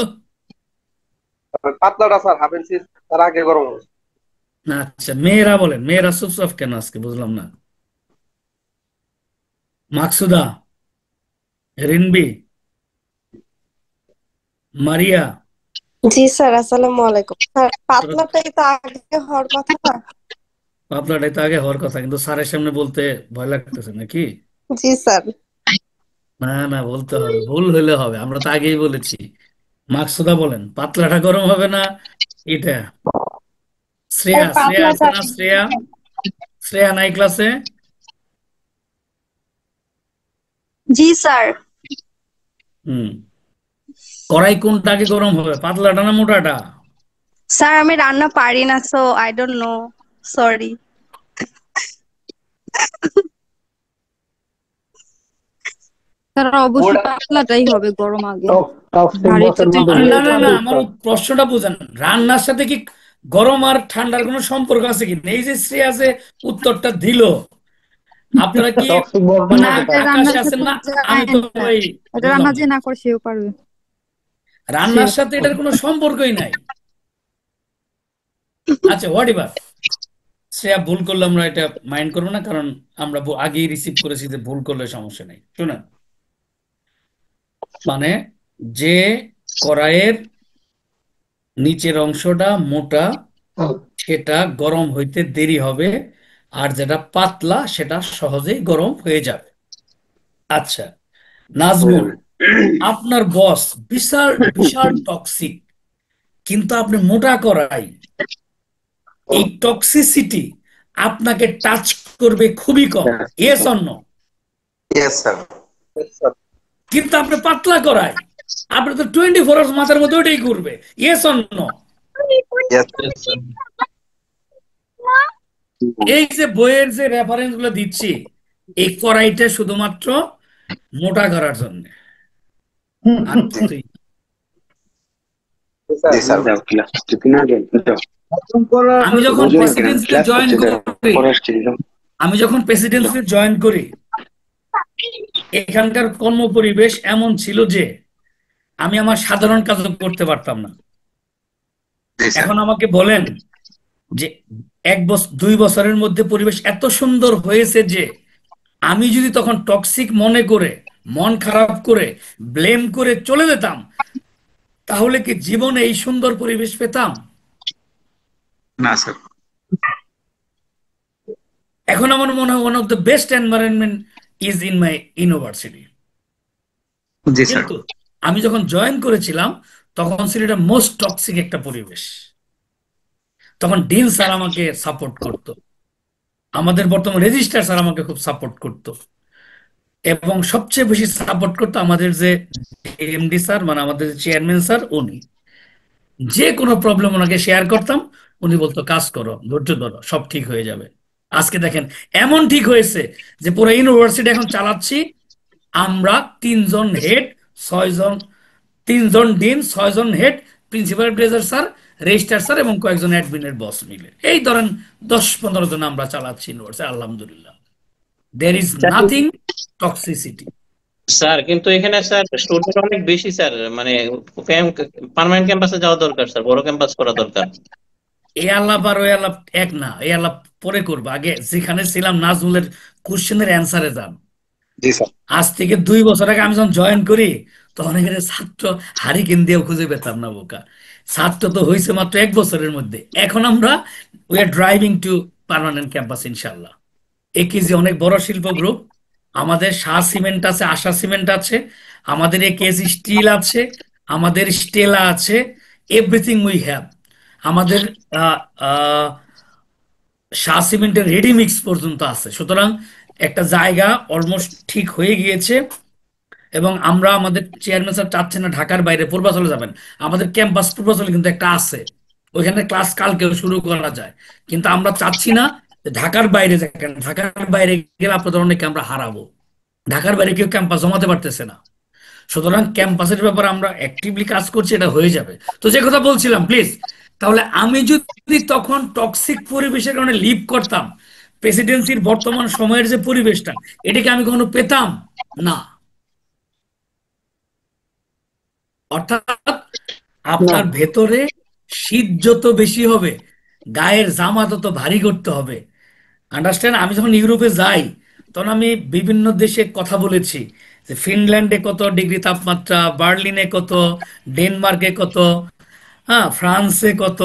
পাতলাটা স্যার হাফ ইঞ্চি তার আগে গরম হবে। আচ্ছা, মেয়েরা বলেন, মেয়েরা চুপচাপ কেন আজকে বুঝলাম না। মাকসুদা, রিনবি, মারিয়া। জি স্যার, আসসালামু আলাইকুম স্যার। পাতলাটাই তো আগে হওয়ার কথা না? পাতলাটাই তো আগে হওয়ার কথা, কিন্তু স্যারের সামনে বলতে ভয় লাগতেছে নাকি? জি স্যার। না না, বলতে হবে, ভুল হইলে হবে, আমরা তো আগেই বলেছি। মাকসুদা বলেন, পাতলাটা গরম হবে না এটা? স্যার শ্রেয়া, শ্রেয়া আছে পাতলাটা। না? শ্রেয়া, শ্রেয়া নাই ক্লাসে? জি স্যার। হুম। কড়াই কোনটা আগে গরম হবে, পাতলাটা না মোটাটা? স্যার আমি রান্না পারি না, so I don't know, sorry. তারা অবশ্যই পাতলাটাই হবে গরম আগে, টক্সিক ভারীটা বসের তো মধ্যে একটু আরে না লেট না না, হবে। আমার ওই প্রশ্নটা বুঝেন। রান্নার সাথে কি গরম আর ঠান্ডার কোনো সম্পর্ক আছে কি? এই যে শ্রেয়া যে উত্তরটা দিল, আপনারা কি টক্সিক বসের মানে না, মধ্যে এটা আকাশে রান্নার আছেন সাথে না? আমি যায় তো না, ওই এটা বুঝলাম রান্না না। যে না করে সেও পারবে সে। রান্নার সাথে এটার কোনো সম্পর্কই নাই। আচ্ছা, হোয়াট এভার। শ্রেয়া ভুল করলে আমরা এটা মাইন্ড করবো না, কারণ আমরা আগেই রিসিভ করেছি যে ভুল করলে সমস্যা নেই। শুনুন, মানে যে কড়াইয়ের নিচের অংশটা মোটা সেটা গরম হইতে দেরি হবে, আর যেটা পাতলা সেটা সহজেই গরম হয়ে যাবে। আচ্ছা, নাজমুল, আপনার বস বিশাল বিশাল টক্সিক, কিন্তু আপনি মোটা করাই, এই টক্সিসিটি আপনাকে টাচ করবে খুবই কম, yes or no? Yes sir. কিন্তু আপনি পাতলা করাই, আপনি তো 24 আওয়ার্স মাথার মধ্যে ওটাই করবে, ইয়েস অর নো? ইয়েস। এই যে বইয়ের যে রেফারেন্স গুলো দিচ্ছি, এই কড়াইটা শুধুমাত্র মোটা করার জন্য, আর কিছুই না। জি স্যার। আমি যখন প্রেসিডেন্সিতে জয়েন করি আমি যখন প্রেসিডেন্সিতে জয়েন করি এখানকার কর্ম পরিবেশ এমন ছিল যে আমি আমার সাধারণ কাজ করতে পারতাম না। জি স্যার। এখন আমাকে বলেন যে 1-2 বছরের মধ্যে পরিবেশ এত সুন্দর হয়েছে যে আমি যদি তখন টক্সিক মনে করে, মন খারাপ করে, ব্লেম করে চলে যেতাম, তাহলে কি জীবনে এই সুন্দর পরিবেশ পেতাম? না স্যার। এখন আমার মনে হয় one of the best environment is in my university. G sir. কিন্তু আমি যখন জয়েন করেছিলাম তখন ছিল এটা মোস্ট টক্সিক একটা পরিবেশ। তখন ডিন স্যার আমাকে সাপোর্ট করতো, আমাদের বর্তমান রেজিস্ট্রার স্যার আমাকে খুব সাপোর্ট করতো, এবং সবচেয়ে বেশি সাপোর্ট করতো আমাদের যে এমডি স্যার, মানে আমাদের চেয়ারম্যান স্যার, উনি। যে কোনো প্রবলেম ওনাকে শেয়ার করতাম, উনি বলতো কাজ করো, ধৈর্য ধরো, সব ঠিক হয়ে যাবে। আজকে দেখেন এমন ঠিক হয়েছে যে পুরো ইউনিভার্সিটি এখন চালাচ্ছি আমরা 3 জন হেড, 6 জন, 3 জন ডিন, 6 জন head, principal treasurer sir, registrar sir এবং কয়েকজন অ্যাডমিনের বস মিলে, এই ধরেন 10-15 জন আমরা চালাচ্ছি ইউনিভার্সিটি, আলহামদুলিল্লাহ। There is nothing toxicity. Sir কিন্তু এখানে স্যার স্টুডেন্ট অনেক বেশি স্যার, মানে পার্মানেন্ট ক্যাম্পাসে যাওয়া দরকার স্যার, বড় ক্যাম্পাস করা দরকার। এই আলাপ আর ওই আলাপ এক না, এই আলাপ পরে করবো, আগে যেখানে ছিলাম নাজমুলের কোশ্চেনের অ্যান্সারে যান। জি স্যার। আজ থেকে 2 বছর আগে আমি যখন জয়েন করি তখন এখানে ছাত্র হারিকেন দিয়েও খুঁজে পেতাম না, বোকা। ছাত্র তো হয়েছে মাত্র 1 বছরের মধ্যে, এখন আমরা we are driving to permanent campus ইনশাল্লাহ। একেজি অনেক বড় শিল্প গ্রুপ, আমাদের শাহ সিমেন্ট আছে, আশা সিমেন্ট আছে, আমাদের একেজি স্টিল আছে, আমাদের স্টেলা আছে, এভরিথিং উই হ্যাভ। আমাদের আহ, আহ, শাহ সিমেন্টের রেডি মিক্স পর্যন্ত আছে। সুতরাং একটা জায়গা অলমোস্ট ঠিক হয়ে গিয়েছে, এবং আমরা আমাদের চেয়ারম্যান স্যার চাচ্ছেন না ঢাকার বাইরে পূর্বাচলে যাবেন। আমাদের ক্যাম্পাস পূর্বাচলে কিন্তু একটা আছে, ওইখানে ক্লাস কালকেও শুরু করা যায়, কিন্তু আমরা চাচ্ছি না যে ঢাকার বাইরে যাবেন। ঢাকার বাইরে গেলে আপনাদের অনেকে আমরা হারাবো, ঢাকার বাইরে কেউ ক্যাম্পাস জমাতে পারতেছে না। সুতরাং ক্যাম্পাসের ব্যাপারে আমরা অ্যাক্টিভলি কাজ করছি, এটা হয়ে যাবে। তো যে কথা বলছিলাম, প্লিজ, তাহলে আমি যদি তখন টক্সিক পরিবেশের কারণে লিভ করতাম, প্রেসিডেন্সির বর্তমান সময়ের যে পরিবেশটা, এটাকে আমি কখনো পেতাম না। অর্থাৎ আপনার ভেতরে শীত যত বেশি হবে, গায়ের জামা তত ভারী করতে হবে। আন্ডারস্ট্যান্ড? আমি যখন ইউরোপে যাই তখন আমি বিভিন্ন দেশে কথা বলেছি যে ফিনল্যান্ডে কত ডিগ্রি তাপমাত্রা, বার্লিনে কত, ডেনমার্কে কত, হ্যাঁ, ফ্রান্সে কত।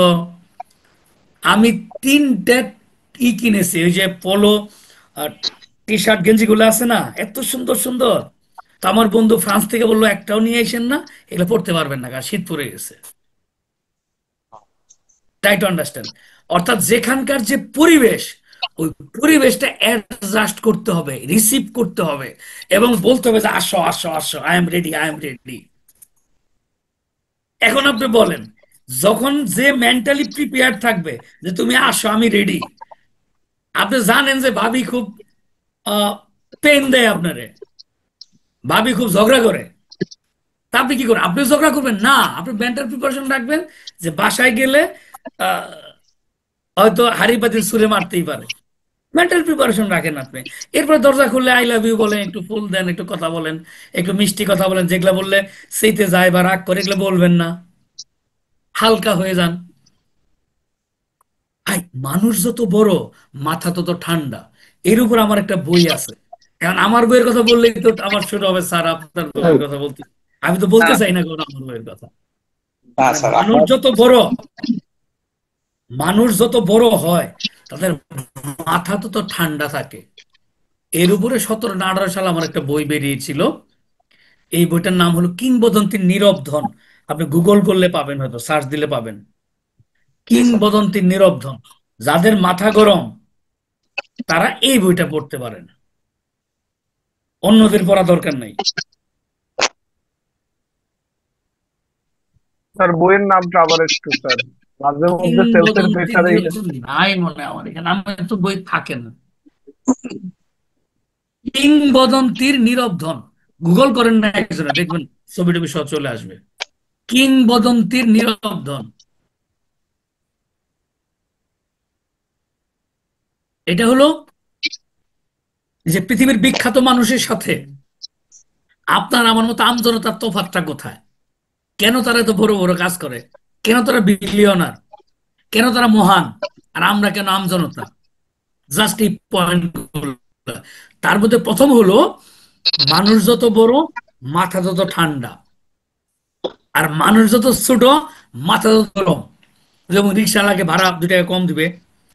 আমি 3টে কিনেছি, ওই যে পোলো টি শার্ট গেঞ্জিগুলো আছে না, এত সুন্দর সুন্দর। তো আমার বন্ধু ফ্রান্স থেকে বললো একটাও নিয়ে আসেন না, এগুলো পড়তে পারবেন না, কারণ শীত পড়ে গেছে। Try to understand. অর্থাৎ যেখানকার যে পরিবেশ, ওই পরিবেশটা অ্যাডজাস্ট করতে হবে, রিসিভ করতে হবে, এবং বলতে হবে যে আসো আসো আসো, I am ready, I am ready. এখন আপনি বলেন, যখন যে মেন্টালি প্রিপেয়ার থাকবে যে তুমি আসো, আমি রেডি, আপনি জানেন যে ভাবি খুব পেন দেয় আপনারে, ভাবি খুব ঝগড়া করে, তা আপনি কি করেন? আপনি ঝগড়া করবেন না, আপনি মেন্টাল প্রিপারেশন রাখবেন যে বাসায় গেলে আহ, হয়তো হাড়ি পাতিল ছুঁড়ে মারতেই পারে। মেন্টাল প্রিপারেশন রাখেন আপনি। এরপর দরজা খুললে আই লাভ ইউ বলেন, একটু ফুল দেন, একটু কথা বলেন, একটু মিষ্টি কথা বলেন, যেগুলা বললে সেইতে যায় বা রাগ করে, এগুলো বলবেন না, হালকা হয়ে যান। ভাই, মানুষ যত বড়, মাথা তত ঠান্ডা। এর উপর আমার একটা বই আছে। কারণ আমার বইয়ের কথা বললেই তো আমার শুরু হবে, স্যার আপনার বইয়ের কথা বলতে। আমি তো বলতে না চাই না কোনো আমার বইয়ের কথা। না মানে স্যার, মানুষ আপনার যত বড়, মানুষ যত বড় হয়, তাদের মাথা তত ঠান্ডা থাকে। এর উপরে 17 না 18 সাল আমার একটা বই বেরিয়েছিল, এই বইটার নাম হলো কিংবদন্তির নীরব ধন। আপনি গুগল করলে পাবেন, হয়তো সার্চ দিলে পাবেন। জি স্যার। কিংবদন্তির নীরব ধন। যাদের মাথা গরম তারা এই বইটা পড়তে পারেন, অন্যদের পড়া দরকার নাই। স্যার বইয়ের নামটা আবার একটু স্যার, মাঝে মধ্যে সেলসের কিংবদন্তির প্রেসারে নীরব ধন নাই মনে হয় আমার এখানে, আমার তো বই থাকে না। কিংবদন্তির নীরব ধন, গুগল করেন না একজনে, দেখবেন ছবি টবি সব চলে আসবে। কিংবদন্তির নীরব ধন, এটা হলো যে পৃথিবীর বিখ্যাত মানুষের সাথে আপনার আমার মতো আমজনতার তফাৎটা কোথায়, কেন তারা এত বড় বড় কাজ করে, কেন তারা বিলিয়নার, কেন তারা মহান, আর আমরা কেন আমজনতা। জাস্ট এই পয়েন্ট। তার মধ্যে প্রথম হলো, মানুষ যত বড় মাথা তত ঠান্ডা, আর মানুষ যত ছোট মাথা তত গরম। যেমন রিক্সাওয়ালাকে ভাড়া 2 টাকা কম দিবে,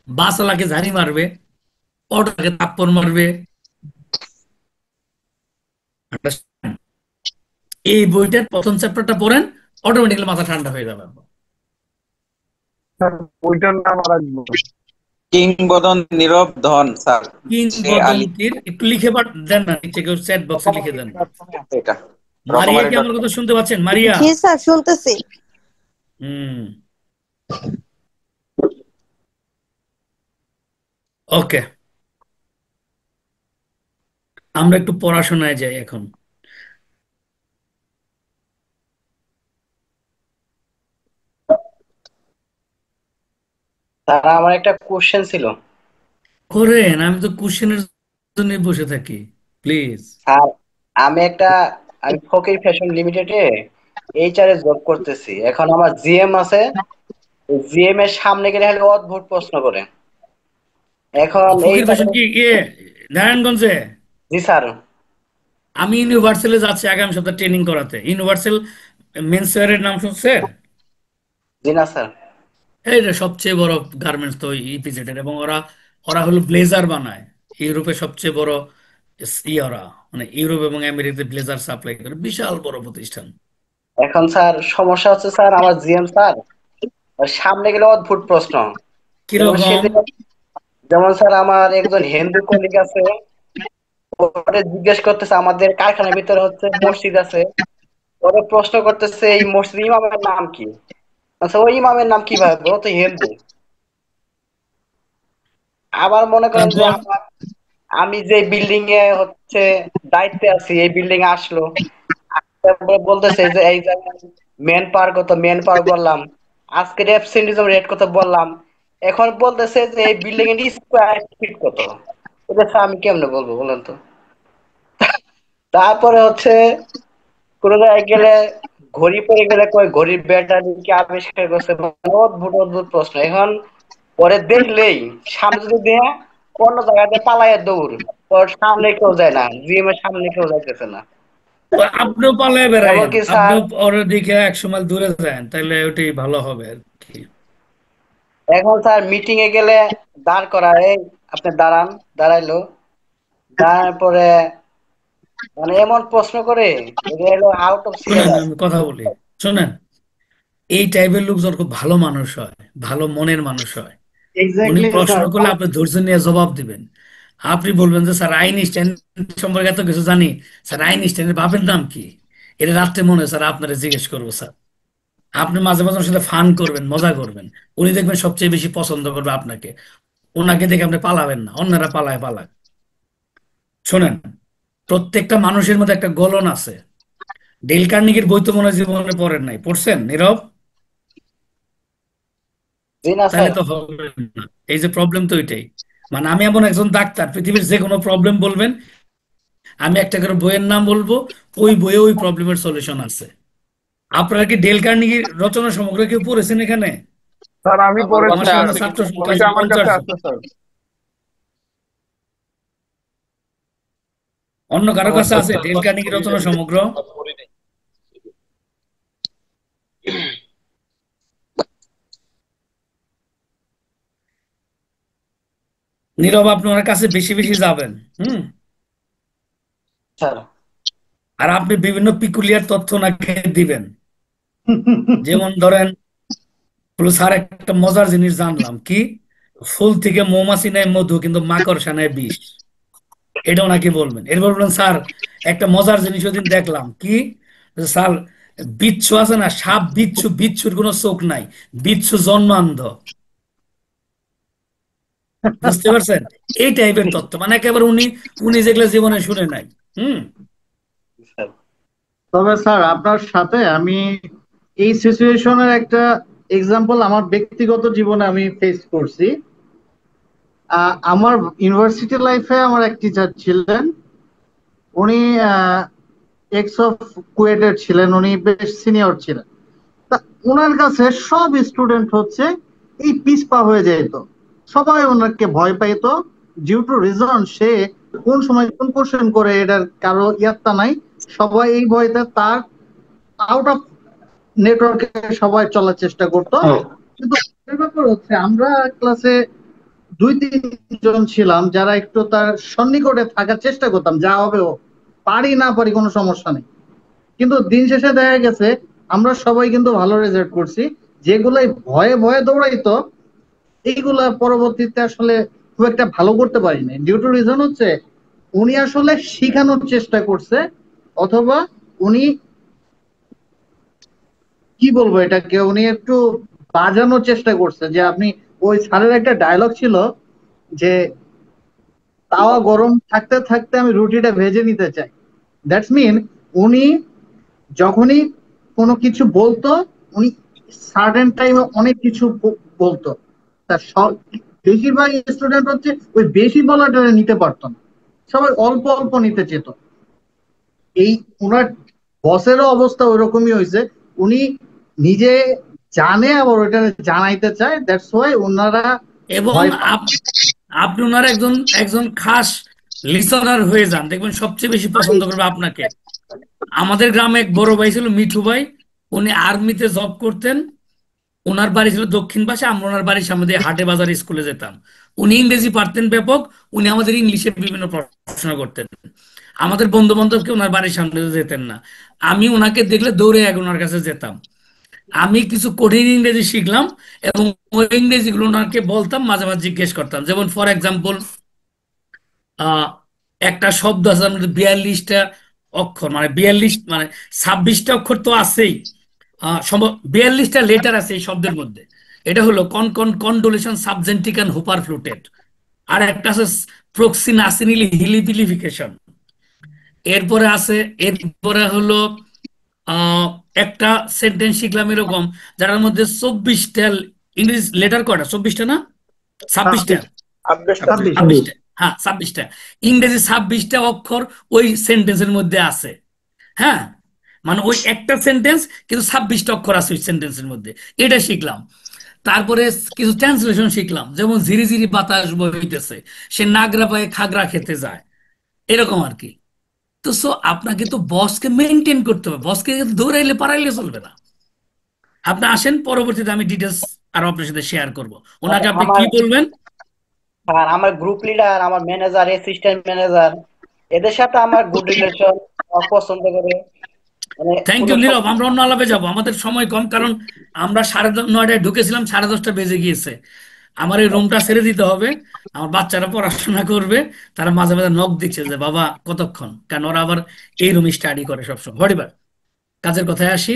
বাসওয়ালাকে ঝাড়ি মারবে, অটোকে থাপ্পড় মারবে। Understand? এই বইটার প্রথম চ্যাপ্টারটা পড়েন, অটোমেটিক্যালি মাথা ঠান্ডা হয়ে যাবে। স্যার বইটার নাম আর একবার। কিংবদন্তি নীরব ধন স্যার। সে আলী কিংবদন্তির একটু লিখে দেন না, নিচে কেউ চ্যাট বক্সে লিখে দেন। এটা মারিয়া রকমারি কি ডট আমার কম। কথা শুনতে পাচ্ছেন? মারিয়া। জি স্যার, শুনতেছি। হুম, ওকে, আমরা একটু পড়াশোনায় যাই এখন। স্যার আমার একটা কোশ্চেন ছিল। করেন, আমি তো কোশ্চেনের জন্য বসে থাকি, প্লিজ। স্যার আমি একটা আমি ফকির ফ্যাশন লিমিটেডে এইচআর এ জব করতেছি। এখন আমার জিএম আছে, জিএম এর সামনে গেলে হলে অদ্ভুত প্রশ্ন করে। এখন ফকির এইটা। ফ্যাশন কি নারায়ণগঞ্জে? জি স্যার। আমি ইউনিভার্সালে যাচ্ছি আগামী সপ্তাহে ট্রেনিং করাতে। ইউনিভার্সাল মেন্সওয়্যারের নাম শুনছে? জি না স্যার। এইটা সবচেয়ে বড় গার্মেন্টস তো ইপিজেড এর, এবং ওরা ওরা হলো ব্লেজার বানায়। ইউরোপে সবচেয়ে বড় ওরা, মানে ইউরোপ এবং আমেরিকাতে ব্লেজার সাপ্লাই করে, বিশাল বড় প্রতিষ্ঠান। এখন স্যার সমস্যা হচ্ছে স্যার, আমার জিএম স্যার ওর সামনে গেলে অদ্ভুত প্রশ্ন। যেমন কিরকম? সেদিন, যেমন স্যার আমার একজন হিন্দু কলিগ আছে, ওরে জিজ্ঞেস করতেছে আমাদের কারখানার ভিতরে হচ্ছে মসজিদ আছে, ওরে প্রশ্ন করতেছে এই মসজিদ ইমামের নাম কি। আচ্ছা ওই ইমামের নাম কিভাবে, ও তো হিন্দু। আবার মনে করেন যে তারপর আমি যে বিল্ডিং এ হচ্ছে দায়িত্বে আছি, এই বিল্ডিং এ আসলো, তারপরে বলতেছে যে এই জায়গায় মেন পাওয়ার কত, মেন পাওয়ার বললাম, আজকের অ্যাবসেন্টিজম রেট কত বললাম, এখন বলতেছে যে এই বিল্ডিং এর স্কোয়ার ফিট কত। এটা স্যার আমি কেমনে বলবো বলেন তো। তারপরে হচ্ছে কোন জায়গায় গেলে ঘড়ি পরে গেলে কই ঘড়ির ব্যাটারি কি আবিষ্কার করছে, মানে অদ্ভুত অদ্ভুত প্রশ্ন। এখন পরে দেখলেই সামনে যদি দেয়া অন্য জায়গাতে পালাইয়া দৌড়, ওর সামনে কেউ যায় না, জিএম এর সামনে কেউ যাইতেছে না। তো আপনিও পালায় বেড়ায়েন, এমনকি স্যার আপনিও ওর দিকে 1 মাইল দূরে যান, তাহলে ওটাই ভালো হবে আর কি। এখন স্যার মিটিং এ গেলে দাঁড় করায়, এই আপনি দাঁড়ান, দাঁড়াইলো, দাঁড়ানোর পরে মানে এমন প্রশ্ন করে, এটা হলো আউট অফ শোনেন, সিলেবাস। আমি কথা বলি, শোনেন। এই টাইপের লোক যখন খুব ভালো মানুষ হয়, ভালো মনের মানুষ হয়, উনি এক্স্যাক্টলি প্রশ্ন স্যার। করলে আপনি ধৈর্য নিয়ে জবাব দিবেন। আপনি বলবেন যে স্যার আইনস্টাইন সম্পর্কে এত কিছু জানি, স্যার আইনস্টাইনের বাপের নাম কি, এটা রাত্রে মনে হয় স্যার আপনারা জিজ্ঞেস করবো স্যার। আপনি মাঝে মাঝে ওর সাথে ফান করবেন, মজা করবেন, উনি দেখবেন সবচেয়ে বেশি পছন্দ করবে আপনাকে। ওনাকে দেখে আপনি পালাবেন না, অন্যরা পালায় পালাক। শোনেন, প্রত্যেকটা মানুষের মধ্যে একটা গলন আছে। ডেল কার্নিগের বই তো মনে হয় জীবনে পড়েন নাই, পড়ছেন নীরব? জি না তাহলে স্যার। তো হবে না। এই যে প্রবলেম তো এটাই, মানে আমি এমন একজন ডাক্তার, পৃথিবীর যে কোনো প্রবলেম বলবেন, আমি একটা করে বইয়ের নাম বলবো, ওই বইয়ে ওই প্রবলেমের সলিউশন আছে। আপনারা কি ডেল কার্নিগির রচনা সমগ্র কেউ পড়েছেন এখানে? স্যার আমি আমার পড়েছি আমার বাসায় স্যার, সামনে আছে ছাত্র কিন্তু ক্লাস বইটা আমার কাছে 50 জন। আছে স্যার। অন্য কারো আমার কাছে আছে বাসায় ডেল কার্নিগির পড়ি রচনা নাই, সমগ্র? পড়ি নাই। নীরব, আপনি ওনার কাছে বেশি বেশি যাবেন। হুম। স্যার আর আপনি বিভিন্ন পিকুলিয়ার তথ্য নাকি দিবেন। যেমন ধরেন, বলো স্যার একটা মজার জিনিস জানলাম, কি ফুল থেকে মৌমাছি নেয় মধু কিন্তু মাকড়সা নেয় বিষ। এটাও নাকি বলবেন। এরপর বলবেন স্যার একটা মজার জিনিস ওদিন দেখলাম, কি যে স্যার বিচ্ছু আছে না, সাপ বিচ্ছু, বিচ্ছুর কোনো চোখ নাই, বিচ্ছু জন্মান্ধ। বুঝতে পারছেন? এই টাইপের তথ্য, মানে একেবারে উনি উনি যেগুলো জীবনে শুনে নাই। হুম। তবে স্যার আপনার সাথে আমি এই সিচুয়েশনের একটা এক্সাম্পল আমার ব্যক্তিগত জীবনে আমি ফেস করছি। আমার ইউনিভার্সিটি লাইফে আমার এক টিচার ছিলেন, উনি এক্স অফ কুয়েটের ছিলেন, উনি বেশ সিনিয়র ছিলেন। তা ওনার কাছে সব স্টুডেন্ট হচ্ছে এই পিছপা হয়ে যেত, সবাই ওনাকে ভয় পাইতো। ডিউ টু রিজন সে কোন সময় কোন কোশ্চেন করে এটার কারো ইয়াত্তা নাই, সবাই এই ভয়তে তার আউট অফ নেটওয়ার্কে সবাই চলার চেষ্টা করতো। কিন্তু ব্যাপার হচ্ছে আমরা ক্লাসে 2-3 জন ছিলাম যারা একটু তার সন্নিকটে থাকার চেষ্টা করতাম, যা হবে ও, পারি না পারি কোনো সমস্যা নেই। কিন্তু দিন শেষে দেখা গেছে আমরা সবাই কিন্তু ভালো রেজাল্ট করছি। যেগুলাই ভয়ে ভয়ে দৌড়াইতো এইগুলা পরবর্তীতে আসলে খুব একটা ভালো করতে পারি না। ডিউ টু রিজন হচ্ছে উনি আসলে শিখানোর চেষ্টা করছে, অথবা উনি কি বলবো এটাকে, উনি একটু বাজানোর চেষ্টা করছে। যে আপনি ওই স্যারের একটা ডায়লগ ছিল যে তাওয়া গরম থাকতে থাকতে আমি রুটিটা ভেজে নিতে চাই। দ্যাটস মিন উনি যখনই কোনো কিছু বলতো, উনি সার্টেন টাইমে অনেক কিছু বলতো। তার সব বেশিরভাগ স্টুডেন্ট হচ্ছে ওই বেশি বলাটা নিতে পারতো না, সবাই অল্প অল্প নিতে চেত। এই ওনার বসেরও অবস্থা ওইরকমই হয়েছে, উনি নিজে জানে আবার ওইটা জানাইতে চায়, দ্যাটস ওয়াই ওনারা এবং ভয় পায়। আপনি ওনার একজন একজন খাস লিসনার হয়ে যান, দেখবেন সবচেয়ে বেশি পছন্দ করবে আপনাকে। আমাদের গ্রামে এক বড় ভাই ছিল, মিঠু ভাই। উনি আর্মিতে জব করতেন। ওনার বাড়ি ছিল দক্ষিণ পাশে, আমরা ওনার বাড়ির সামনে দিয়ে হাটে বাজার স্কুলে যেতাম। উনি ইংরেজি পারতেন ব্যাপক। উনি আমাদের ইংলিশে বিভিন্ন পড়াশোনা করতেন। আমাদের বন্ধু বান্ধবকে ওনার বাড়ির সামনে দিয়ে যেতেন না। আমি ওনাকে দেখলে দৌড়ে এক ওনার কাছে যেতাম। আমি কিছু কঠিন ইংরেজি শিখলাম এবং ওই ইংরেজিগুলো ওনাকে বলতাম, মাঝে মাঝে জিজ্ঞেস করতাম। যেমন ফর এক্সাম্পল, আহ একটা শব্দ আছে তার মধ্যে 42টা অক্ষর, মানে 42 মানে 26টা অক্ষর তো আছেই। সম্ভব 42টা লেটার আছে এই শব্দের মধ্যে। এটা হলো কন কন কন্ডোলেশন সাবজেন্টিকান হুপার ফ্লুটেড। আর একটা আছে প্রক্সিনাসিনিল হিলিপিলিফিকেশন। এরপরে আছে, এরপরে হলো আহ একটা সেন্টেন্স শিখলাম এরকম, যার মধ্যে 24টা ইংলিশ লেটার, কয়টা 24টা না 26টা, 26টা, হ্যাঁ 26টা ইংরেজি 26টা অক্ষর ওই সেন্টেন্সের মধ্যে আছে। হ্যাঁ, মানে ওই একটা সেন্টেন্স কিন্তু 26টা অক্ষর আছে ওই সেন্টেন্সের মধ্যে। এটা শিখলাম। তারপরে কিছু ট্রান্সলেশন শিখলাম, যেমন ঝিরি ঝিরি বাতাস বইতেছে, সে নাগরা পায়ে খাগড়া খেতে যায়, এরকম আর কি। তো সো আপনাকে তো বসকে মেনটেন করতে হবে, বসকে দৌড়াইলে পারাইলে চলবে না। আপনি আসেন, পরবর্তীতে আমি ডিটেলস আর আপনার সাথে শেয়ার করব। ওনাকে আপনি কি আমার বলবেন? আর আমার গ্রুপ লিডার, আমার ম্যানেজার, অ্যাসিস্ট্যান্ট ম্যানেজার, এদের সাথে আমার গুড রিলেশন, পছন্দ করে, মানে থ্যাংক কোনো ইউ নীরব, আমরা অন্য আলাপে যাব, আমাদের সময় কম, কারণ আমরা 9:30টায় ঢুকেছিলাম, 10:30টা বেজে গিয়েছে। আমার এই রুমটা ছেড়ে দিতে হবে। আমার বাচ্চারা পড়াশোনা করবে। তারা মাঝে মাঝে নক দিচ্ছে যে বাবা কতক্ষণ, কারণ ওরা আবার এই রুমে স্টাডি করে সবসময়। হরিবার, কাজের কথায় আসি।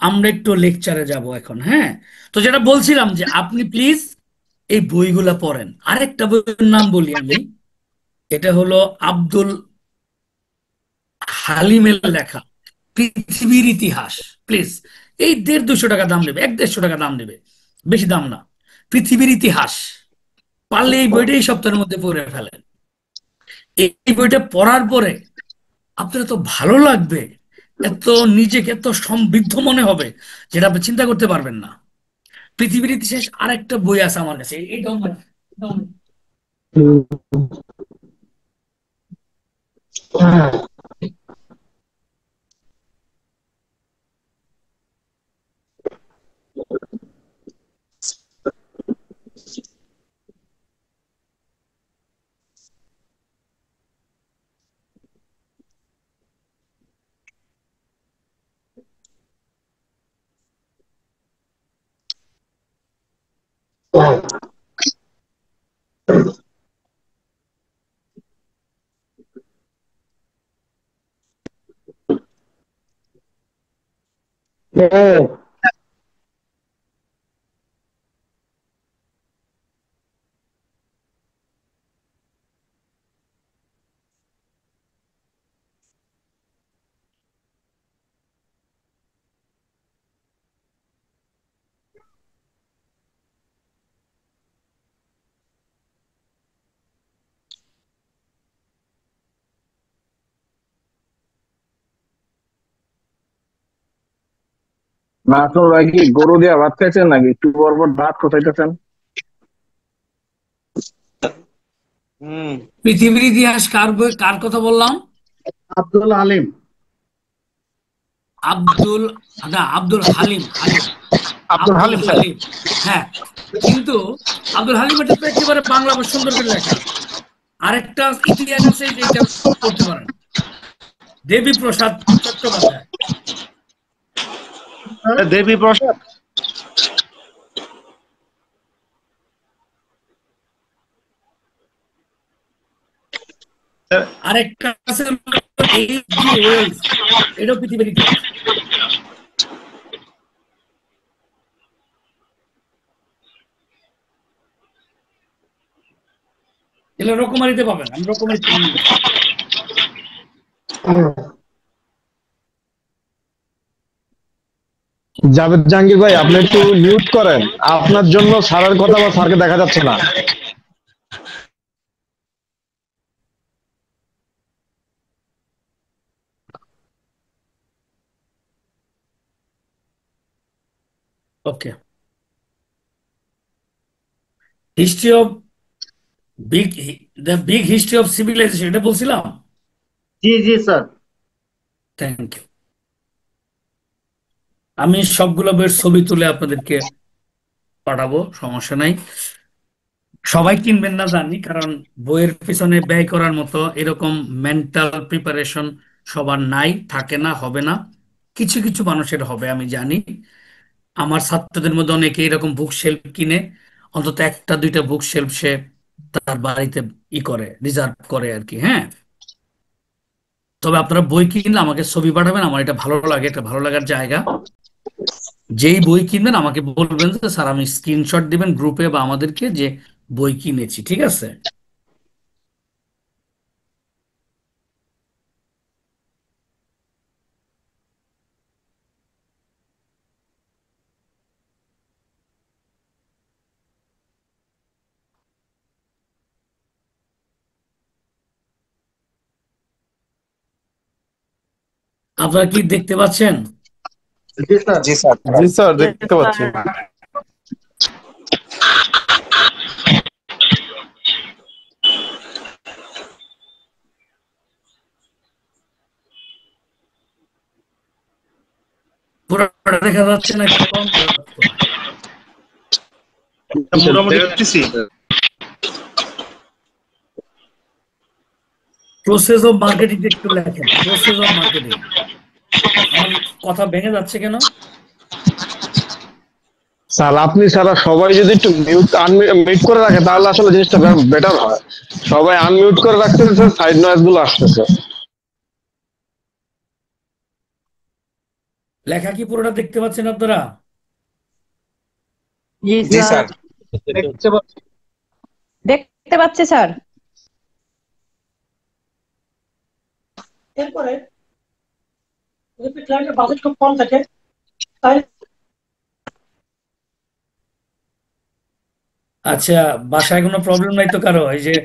আমরা একটু লেকচারে যাব এখন। হ্যাঁ, তো যেটা বলছিলাম যে আপনি প্লিজ এই বইগুলা পড়েন। আরেকটা বইয়ের নাম বলি আমি, এটা হলো আব্দুল হালিমের লেখা পৃথিবীর ইতিহাস। প্লিজ, এই 150-200 টাকা দাম নেবে, 150-150 টাকা দাম নেবে, বেশি দাম না। পৃথিবীর ইতিহাস, পারলে এই বইটা এই সপ্তাহের মধ্যে পড়ে ফেলেন। এই বইটা পড়ার পরে আপনার এত ভালো লাগবে, এত নিজেকে এত সমৃদ্ধ মনে হবে, যেটা আপনি চিন্তা করতে পারবেন না। পৃথিবীর ইতিহাস আরেকটা বই আছে আমার কাছে, এইটাও এটাও মাসুম ভাই কি গরু দিয়া ভাত খাইছেন নাকি একটু পর পর ভাত কোথাইতেছেন? পৃথিবীর ইতিহাস কার কথা বললাম? আব্দুল হালিম। আব্দুল আব্দুল হালিম হালিম আব্দুল হালিম স্যার। হালিম। হ্যাঁ, কিন্তু আব্দুল হালিম এটা তো একেবারে বাংলা বা সুন্দর করে লেখা। আরেকটা ইতিহাস আছে, এইটা পড়তে পারেন, দেবী প্রসাদ চট্টোপাধ্যায়। দেবী প্রসাদ। আরেকটা আছে এইচ.জি. ওয়েলস, এটাও পৃথিবীর ইতিহাস। এগুলো রকমারিতে পাবেন, আমি রকমারি থেকে নিয়েছি। জাভেদ জাহাঙ্গীর ভাই, আপনি একটু মিউট করেন, আপনার জন্য স্যারের কথা বা স্যারকে দেখা যাচ্ছে না। Okay, history of big the big history of civilisation, এটা বলছিলাম। জি জি স্যার। Thank you. আমি সবগুলো বইয়ের ছবি তুলে আপনাদেরকে পাঠাবো, সমস্যা নাই। সবাই কিনবেন না জানি, কারণ বইয়ের পিছনে ব্যয় করার মতো এরকম মেন্টাল প্রিপারেশন সবার নাই, থাকে না, হবে না। কিছু কিছু মানুষের হবে, আমি জানি। আমার ছাত্রদের মধ্যে অনেকে এরকম বুক শেলফ কিনে অন্তত একটা দুইটা বুক শেলফ সে তার বাড়িতে করে রিজার্ভ করে আর কি। হ্যাঁ, তবে আপনারা বই কিনলে আমাকে ছবি পাঠাবেন, আমার এটা ভালো লাগে, এটা ভালো লাগার জায়গা। যেই বই কিনবেন আমাকে বলবেন যে স্যার, আমি স্ক্রিনশট দিবেন গ্রুপে বা আমাদেরকে যে বই কিনেছি, ঠিক আছে? আপনারা কি দেখতে পাচ্ছেন? জি স্যার। জি স্যার। জি স্যার, দেখতে পাচ্ছি। পুরোটা দেখা যাচ্ছে না? কম যাচ্ছে? মোটামুটি দেখতেছি। প্রসেস অফ মার্কেটিং একটু লেখেন, প্রসেস অফ মার্কেটিং। আমার কথা ভেঙে যাচ্ছে কেন? স্যার, আপনি ছাড়া সবাই যদি একটু মিউট করে রাখে তাহলে আসলে জিনিসটা বেটার হয়। সবাই আনমিউট করে রাখতেছে, সাইড নয়েজ গুলো আসতেছে। লেখা কি পুরোটা দেখতে পাচ্ছেন আপনারা? জি স্যার। দেখতে পাচ্ছি স্যার। এরপরে যদি ক্লায়েন্টের বাজেট খুব কম থাকে তাই আচ্ছা, বাসায় কোনো প্রবলেম নাই তো কারো? এই যে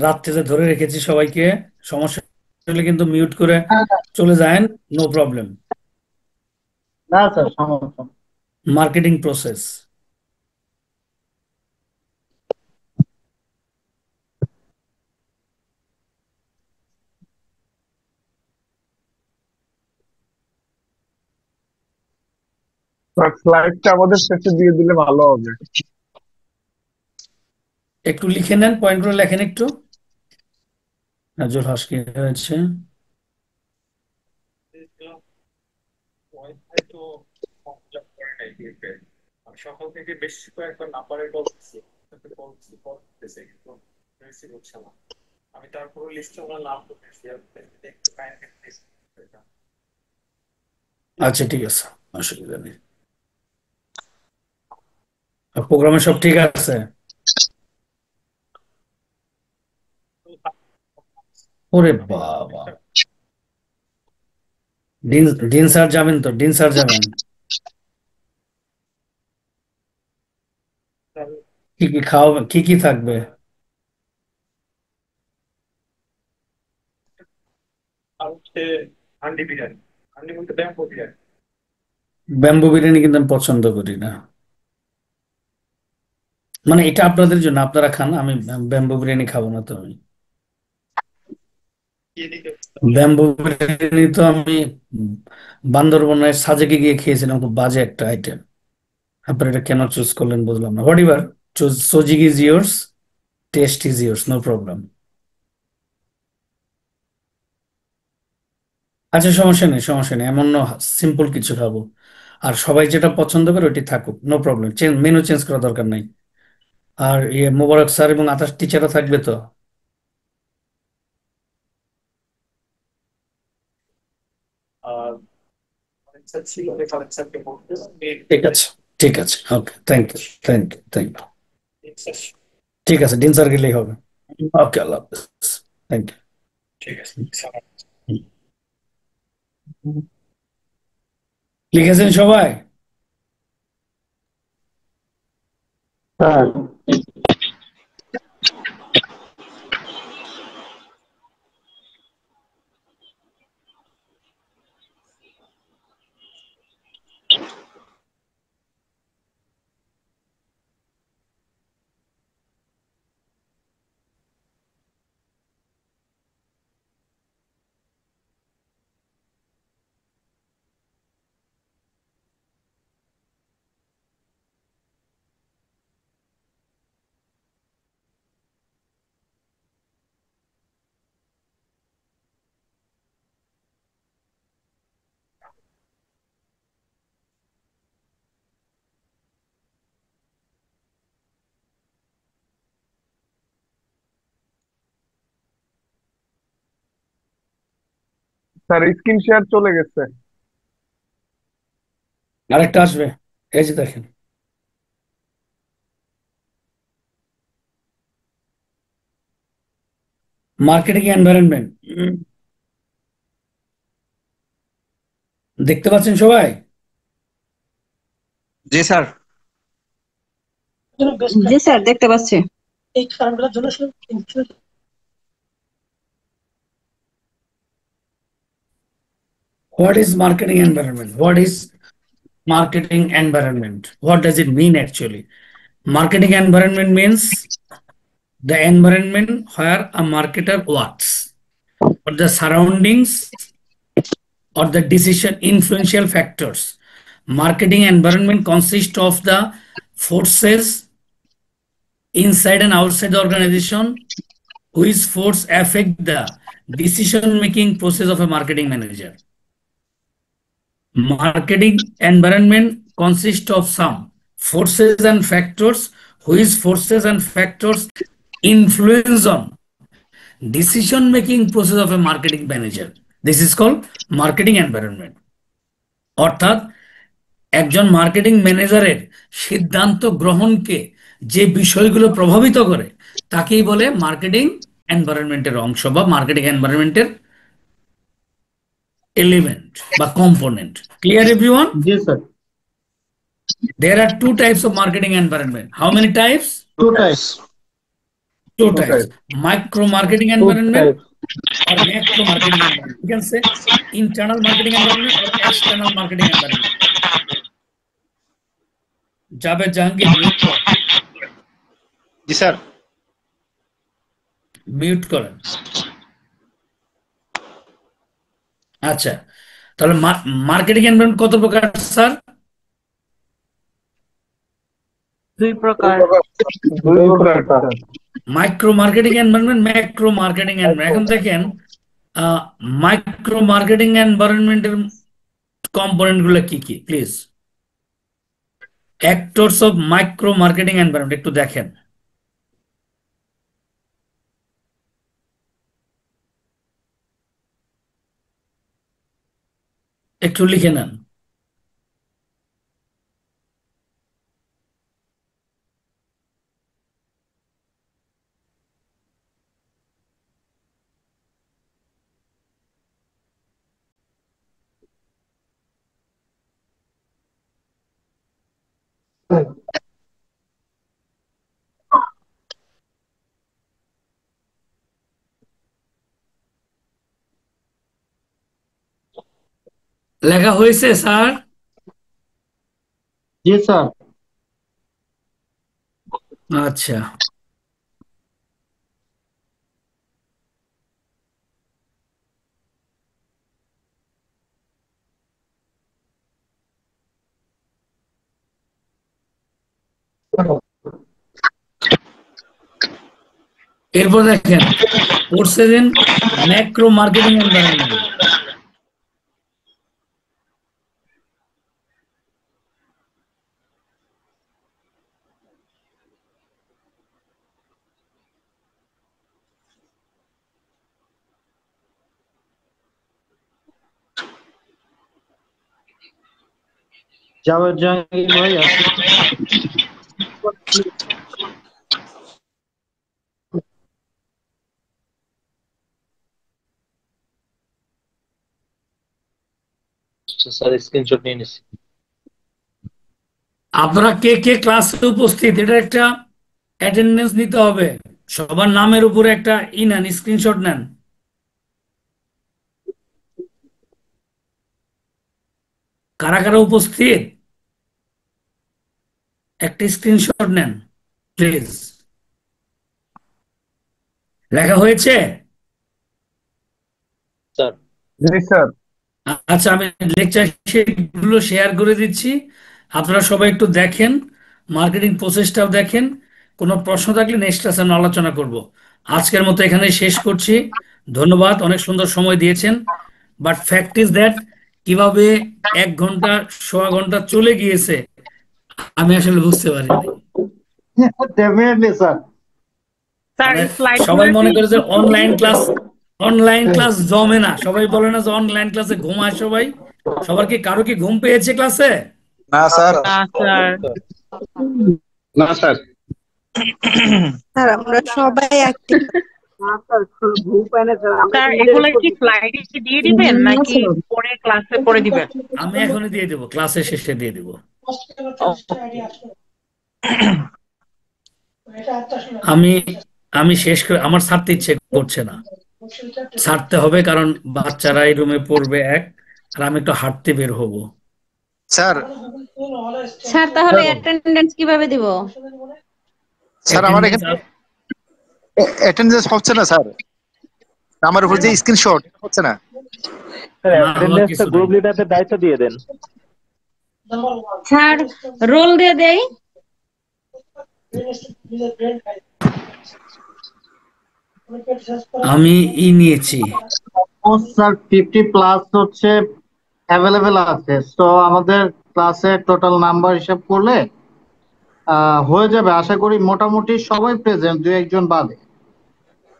রাত্রিতে ধরে রেখেছি সবাইকে, সমস্যা হলে কিন্তু মিউট করে চলে যায়, নো প্রবলেম। না স্যার, সমস্যা নেই। Marketing process. স্লাইডটা আমাদের শেষে দিয়ে দিলে ভালো হবে। একটু লিখে নেন, পয়েন্টগুলো লেখেন একটু। নাজুল হাস কি হয়েছে? সকাল থেকে বেশ কয়েকবার নাম্বারে কল দিচ্ছি, কল দিতেছে কিন্তু রিসিভ হচ্ছে না। আমি তারপরে লিস্টে ওনার নাম করতেছি, একটু কাইন্ডলি প্লিজ। আচ্ছা ঠিক আছে, অসুবিধা নেই। প্রোগ্রামে সব ঠিক আছে? ওরে বাবা, ডিন ডিন স্যার যাবেন তো? ডিন স্যার যাবেন? কি কি খাওয়াবেন? কি কি থাকবে? আর হচ্ছে হান্ডি বিরিয়ানি, হান্ডি বলতে ব্যাম্বো বিরিয়ানি। ব্যাম্বু বিরিয়ানি কিন্তু আমি পছন্দ করি না, মানে এটা আপনাদের জন্য, আপনারা খান, আমি ব্যাম্বু বিরিয়ানি খাবো না। তো আমি ব্যাম্বু বিরিয়ানি তো আমি বান্দরবনের সাজেকে গিয়ে খেয়েছিলাম, খুব বাজে একটা আইটেম। আপনারা এটা কেন চুজ করলেন বুঝলাম না। হোয়াট এভার, চুজ, সজিক is yours, taste is yours, no problem. আচ্ছা সমস্যা নেই, সমস্যা নেই, এমন সিম্পল কিছু খাবো। আর সবাই যেটা পছন্দ করে ওটি থাকুক, নো প্রবলেম, মেনু চেঞ্জ করা দরকার নাই। আর ইয়ে মোবারক স্যার এবং আদার্স টিচাররা থাকবে তো? আর আচ্ছা ছিল রেফারেন্স স্যারকে বলতে ঠিক আছে, ঠিক আছে, okay, thank you, thank you, thank you. ঠিক আছে, ডিন স্যার গেলেই হবে। ওকে, আল্লাহ হাফেজ, থ্যাংক ইউ। ঠিক আছে। লিখেছেন সবাই? হ্যাঁ। স্যার স্ক্রিন শেয়ার চলে গেছে। আরেকটা আসবে, এই যে দেখেন। মার্কেটিং এনভায়রনমেন্ট দেখতে পাচ্ছেন সবাই? জি স্যার। জি স্যার, দেখতে পাচ্ছি। এই কারণগুলোর জন্য What is marketing environment? What is marketing environment? What does it mean actually? Marketing environment means the environment where a marketer works, or the surroundings, or the decision influential factors. Marketing environment consists of the forces inside and outside the organization, which force affect the decision making process of a marketing manager. Marketing environment consists of some forces and factors, which forces and factors influence on decision making process of a marketing manager. This is called marketing environment. অর্থাৎ একজন marketing ম্যানেজারের সিদ্ধান্ত গ্রহণকে যে বিষয়গুলো প্রভাবিত করে তাকেই বলে মার্কেটিং এনভায়রনমেন্টের অংশ বা মার্কেটিং এনভায়রনমেন্টের এলিমেন্ট বা component. Clear everyone? G sir. There are two types of marketing environment. How many types? Two types. Two types. Micro marketing environment or macro marketing environment. You can say internal marketing environment or external marketing environment. Javed Jahangir, G sir. Mute করেন। আচ্ছা, তাহলে marketing environment কত প্রকার sir? দুই প্রকার। Micro marketing environment, macro marketing environment. এখন দেখেন micro marketing এনভায়রনমেন্টের কম্পোনেন্ট গুলো কি কি please. Actors of micro marketing environment, একটু দেখেন। একটু লিখে নেন। লেখা হয়েছে স্যার? জি স্যার। আচ্ছা, এরপর দেখেন courses in macro marketing environment. Javed Jahangir ভাই আছে? স্যার স্ক্রিনশট নিয়ে নিচ্ছি। আপনারা কে কে ক্লাসে উপস্থিত, এটা একটা অ্যাটেন্ডেন্স নিতে হবে। সবার নামের উপরে একটা নেন, স্ক্রিনশট নেন। কারা কারা উপস্থিত একটা স্ক্রিনশট নেন প্লিজ। লেখা হয়েছে? স্যার জি স্যার। আচ্ছা, আমি লেকচার গুলো শেয়ার করে দিচ্ছি, আপনারা সবাই একটু দেখেন, মার্কেটিং প্রসেসটাও দেখেন। কোনো প্রশ্ন থাকলে নেক্সট ক্লাসে আমরা আলোচনা করব। আজকের মতো এখানে শেষ করছি। ধন্যবাদ, অনেক সুন্দর সময় দিয়েছেন। বাট ফ্যাক্ট ইজ দ্যাট কিভাবে 1 ঘন্টা সোয়া ঘন্টা চলে গিয়েছে আমি আসলে বুঝতে পারিনি। Definitely sir. মানে সবাই মনে করে যে অনলাইন ক্লাস জমে না, সবাই বলে না যে অনলাইন ক্লাসে ঘুমায় সবাই। সবার কি কারো কি ঘুম পেয়েছে ক্লাসে? না স্যার। না স্যার। স্যার আমরা সবাই অ্যাক্টিভ। স্যার এগুলো কি স্লাইডে দিয়ে দিবেন নাকি পরে ক্লাসে পরে দিবেন? আমি এখনই দিয়ে দেবো, ক্লাসের শেষে দিয়ে দেবো। আমি আমি শেষ করে আমার ছাড়তে ইচ্ছে করছে না, ছাড়তে হবে কারণ বাচ্চারা এই রুমে পড়বে আর আমি একটু হাঁটতে বের হব। স্যার স্যার তাহলে অ্যাটেন্ডেন্স কিভাবে দিব? স্যার আমার এখানে অ্যাটেন্ডেন্স হচ্ছে না স্যার, আমার উপর যে স্ক্রিনশট হচ্ছে না। অ্যাটেন্ডেন্সটা গ্রুপ লিডারদের দায়িত্ব দিয়ে দেন। স্যার রোল দিয়ে দেই। আমি নিয়েছি স্যার 50+ হচ্ছে অ্যাভেলেবেল আছে, তো আমাদের ক্লাসে টোটাল নাম্বার হিসাব করলে হয়ে যাবে আশা করি। মোটামুটি সবাই প্রেজেন্ট, 2-1 বাদে।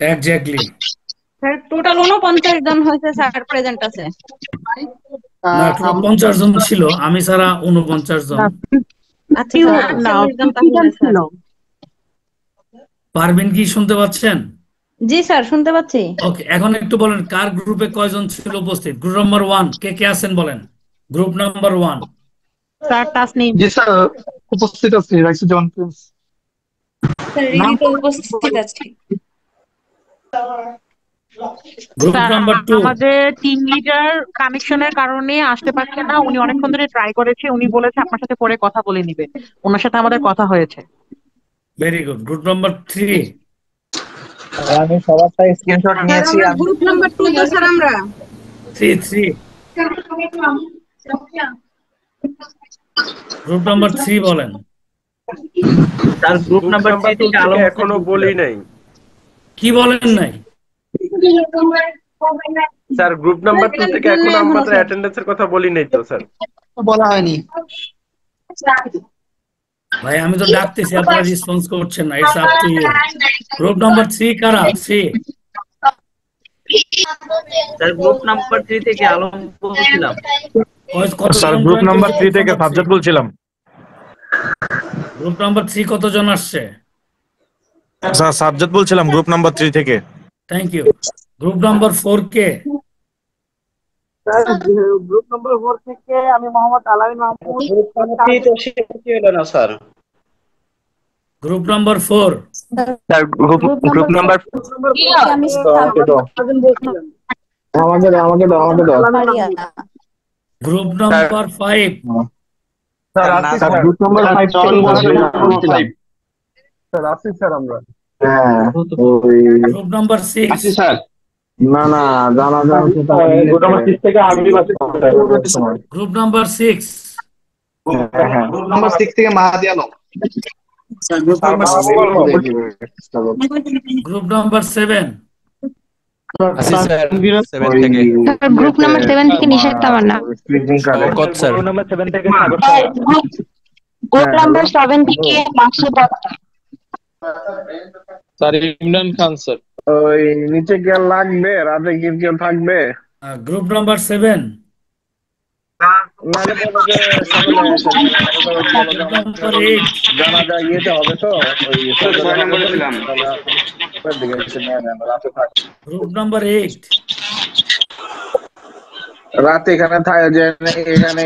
এক্স্যাক্টলি স্যার টোটাল 49 জন হয়েছে স্যার, প্রেজেন্ট আছে। না, 50 জন ছিল, আমি ছাড়া 49 জন। আচ্ছা স্যার 48 জন তাহলে স্যার। পারবেন কি শুনতে পাচ্ছেন? জি স্যার শুনতে পাচ্ছি। ওকে, এখন একটু বলেন কার গ্রুপে কয়জন ছিল উপস্থিত? গ্রুপ নাম্বার 1 কে কে আছেন বলেন। Group number 1। স্যার তাসনিম। জি স্যার উপস্থিত আছি। রাইসুজ্জামান প্রিন্স। স্যার রিদি তো উপস্থিত আছে। গ্রুপ নাম্বার 2 আমাদের টিম লিডার কানেকশনের কারণে আসতে পারছে না, উনি অনেকক্ষণ ধরে ট্রাই করেছে, উনি বলেছে আপনার সাথে পরে কথা বলে নিবে, ওনার সাথে আমাদের কথা হয়েছে। Very good. গ্রুপ নাম্বার 3 আমি সবারটা স্ক্রিনশট নিয়েছি। গ্রুপ নাম্বার 2 তো স্যার আমরা 3 গ্রুপ নাম্বার 3 বলেন। তার গ্রুপ নাম্বার 3 থেকে আলো এখনো বলি নাই। কি বলেন নাই? স্যার গ্রুপ নাম্বার 2 থেকে এখনো আমাদের অ্যাটেন্ডেন্সের কথা বলি নাই তো স্যার। বলা হয়নি। ভাই আমি তো ডাকতেছি, আপনারা রেসপন্স করছেন না। It's up to you. Group number 3 কারা? 3 স্যার গ্রুপ নাম্বার 3 থেকে আলম বলছিলাম। স্যার গ্রুপ নাম্বার 3 থেকে সাজ্জাদ বলছিলাম। গ্রুপ নাম্বার 3 কতজন আসছে? স্যার সাজ্জাদ বলছিলাম গ্রুপ নাম্বার 3 থেকে। Thank you. গ্রুপ নাম্বার 4 কে? গ্রুপ নাম্বার 4 থেকে আমি Mohammad Alamin Mahmud. Sir group number 4 sir group number আমাকে দাও আমাকে দাও আমাকে দাও। Group number 5 sir Asif sir group number 5 sir Asif sir আমরা। হ্যাঁ ওই গ্রুপ নাম্বার 6 আসি স্যার। না না জানা যায় গ্রুপ নাম্বার 6 থেকে আগে আছে। গ্রুপ নাম্বার 6 হ্যাঁ গ্রুপ নাম্বার 6 থেকে মাহাদি আলম। গ্রুপ নাম্বার 7 আসি স্যার 7 থেকে। গ্রুপ নাম্বার 7 থেকে নিশাত তামান্না। শওকত স্যার। গ্রুপ নাম্বার 7 থেকে গ্রুপ নাম্বার 7 থেকে মাসুদ আক্তার। Sir Imran Khan sir. ওই নিচে কে লাগবে, রাতে কি কেউ থাকবে? গ্রুপ নাম্বার 7 নালে বলো যে জানা যায় ইয়েতে হবে তো ওই 6 নম্বরে ছিলাম। গ্রুপ নাম্বার 8 রাতে এখানে থাকে যে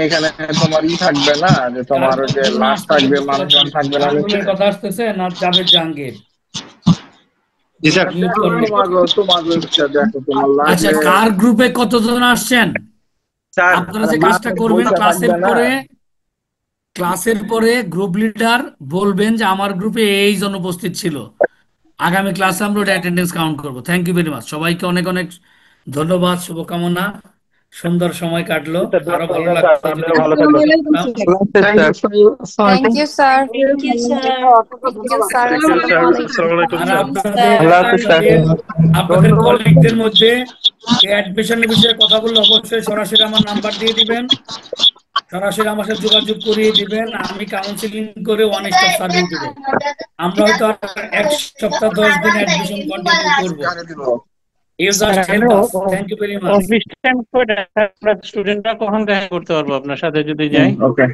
এখানে তোমার থাকবে না, যে তোমার যে লাশ থাকবে, মানুষজন থাকবে না। কার কথা আসতেছে না? জাভেদ জাহাঙ্গীর। জি স্যার তোমার ইচ্ছা দেখো তোমার আচ্ছা, লাগবে। কার গ্রুপে কতজন আসছেন? আপনারা যে কাজটা করবেন, ক্লাসের পরে গ্রুপ লিডার বলবেন যে আমার গ্রুপে এই জন উপস্থিত ছিল। আগামী ক্লাসে আমরা ওটা অ্যাটেন্ডেন্স কাউন্ট করবো। Thank you very much. সবাইকে অনেক অনেক ধন্যবাদ, শুভকামনা। সুন্দর সময় কাটলো, আরো ভালো লাগতো যদি thank you sir. Thank you sir. আর আপনাদের কলিগদের মধ্যে অ্যাডমিশনের বিষয়ে কথা বললে অবশ্যই সরাসরি আমার নাম্বার দিয়ে দিবেন, সরাসরি আমার সাথে যোগাযোগ করিয়ে দিবেন। আমি কাউন্সিলিং করে ওয়ান স্টপ সার্ভিস দেব। আমরা হয়তো 1 সপ্তাহ 10 দিন অ্যাডমিশন কন্টিনিউ করবো। You just help us. Thank you very much. Office time করে আমরা স্টুডেন্টরা কখন দেখা করতে পারবো আপনার সাথে যদি যাই? ওকে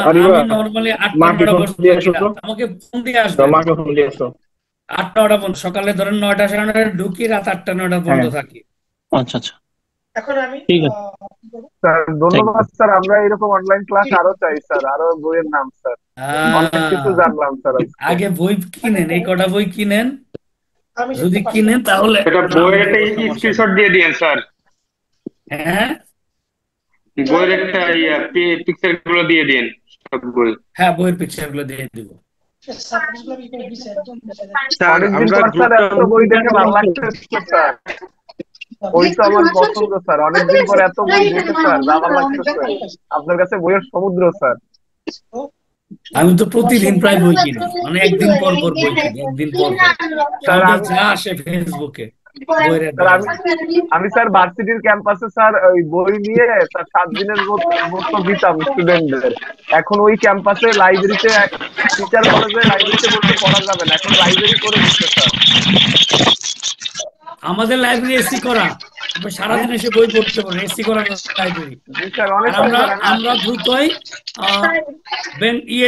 আমি নরমালি 8টা 9টা পর্যন্ত আমাকে ফোন দিয়ে আসবে। তোমাকে ফোন দিয়ে আসো 8টা 9টা পর্যন্ত, সকালে ধরেন 9টা 9:30 ঢুকি, রাত 8টা 9টা পর্যন্ত থাকি। আচ্ছা আচ্ছা এখন আমি ঠিক আছে স্যার ধন্যবাদ স্যার। আমরা এরকম অনলাইন ক্লাস আরো চাই স্যার, আরো বইয়ের নাম স্যার, অনেক কিছু জানলাম স্যার। আগে বই কিনেন, এই কটা বই কিনেন, যদি কিনেন তাহলে এটা বইয়ের একটা স্ক্রিনশট দিয়ে দিয়েন স্যার। হ্যাঁ বইয়ের একটা পিকচার গুলো দিয়ে দিন সব বই। হ্যাঁ বইয়ের পিকচার গুলো দিয়ে দিব। স্যার আমরা এত বই দেখে ভালো লাগতেছে স্যার, বই তো আমার পছন্দ স্যার। অনেকদিন পর এত বই দেখে স্যার ভালো লাগতেছে। আপনার কাছে বইয়ের সমুদ্র স্যার। আমি তো প্রতিদিন প্রায় বই কিনি, মানে একদিন পর পর বই কিনি, একদিন পর পর যা আসে ফেসবুকে বইয়ের। আমি স্যার ভার্সিটির ক্যাম্পাসে স্যার ওই বই নিয়ে স্যার 7 দিনের মতো দিতাম স্টুডেন্টদের। এখন ওই ক্যাম্পাসে লাইব্রেরিতে টিচার কলেজে লাইব্রেরিতে বলতে পড়া যাবে না, এখন লাইব্রেরি করে দিচ্ছে স্যার। আমাদের লাইব্রেরি এসি করা, সারাদিন এসে বই পড়তে পারেন, এসি করা লাইব্রেরি। আমরা দ্রুতই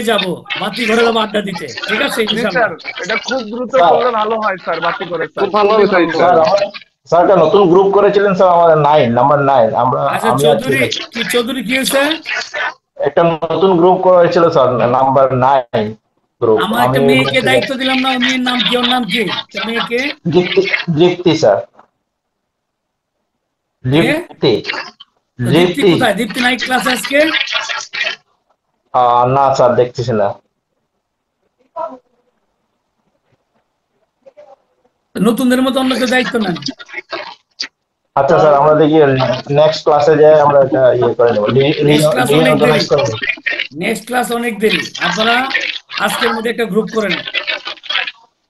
যাব, বাতি ঘরে যাবো আড্ডা দিতে। ঠিক আছে স্যার, এটা খুব দ্রুত করলে ভালো হয় স্যার, বাতি করে খুব ভালো হবে স্যার। স্যার একটা নতুন গ্রুপ করেছিলেন স্যার, আমাদের 9 নাম্বার 9 আমরা। আচ্ছা চৌধুরী কি হয়েছে? একটা নতুন গ্রুপ করেছিল স্যার, নাম্বার 9 গ্রুপ। আমার একটা মেয়েকে দায়িত্ব দিলাম না, মেয়ের নাম কি? ওর নাম কি? মেয়েকে দীপ্তি স্যার। দীপ্তি কোথায়? দীপ্তি নাই ক্লাস আজকে? না স্যার দেখতেছি না। নতুনদের মতো অন্য কেউ দায়িত্ব নেন। আচ্ছা স্যার, আমরা দেখি নেক্সট ক্লাসে যাই আমরা এটা করে নেব। নেক্সট ক্লাস অনেক দেরি, আপনারা আজকের মধ্যে একটা গ্রুপ করে নেন।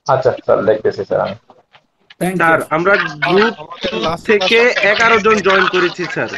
আচ্ছা স্যার দেখতেছি স্যার আমি। স্যার আমরা গ্রুপ থেকে 11 জন জয়েন করেছি স্যার।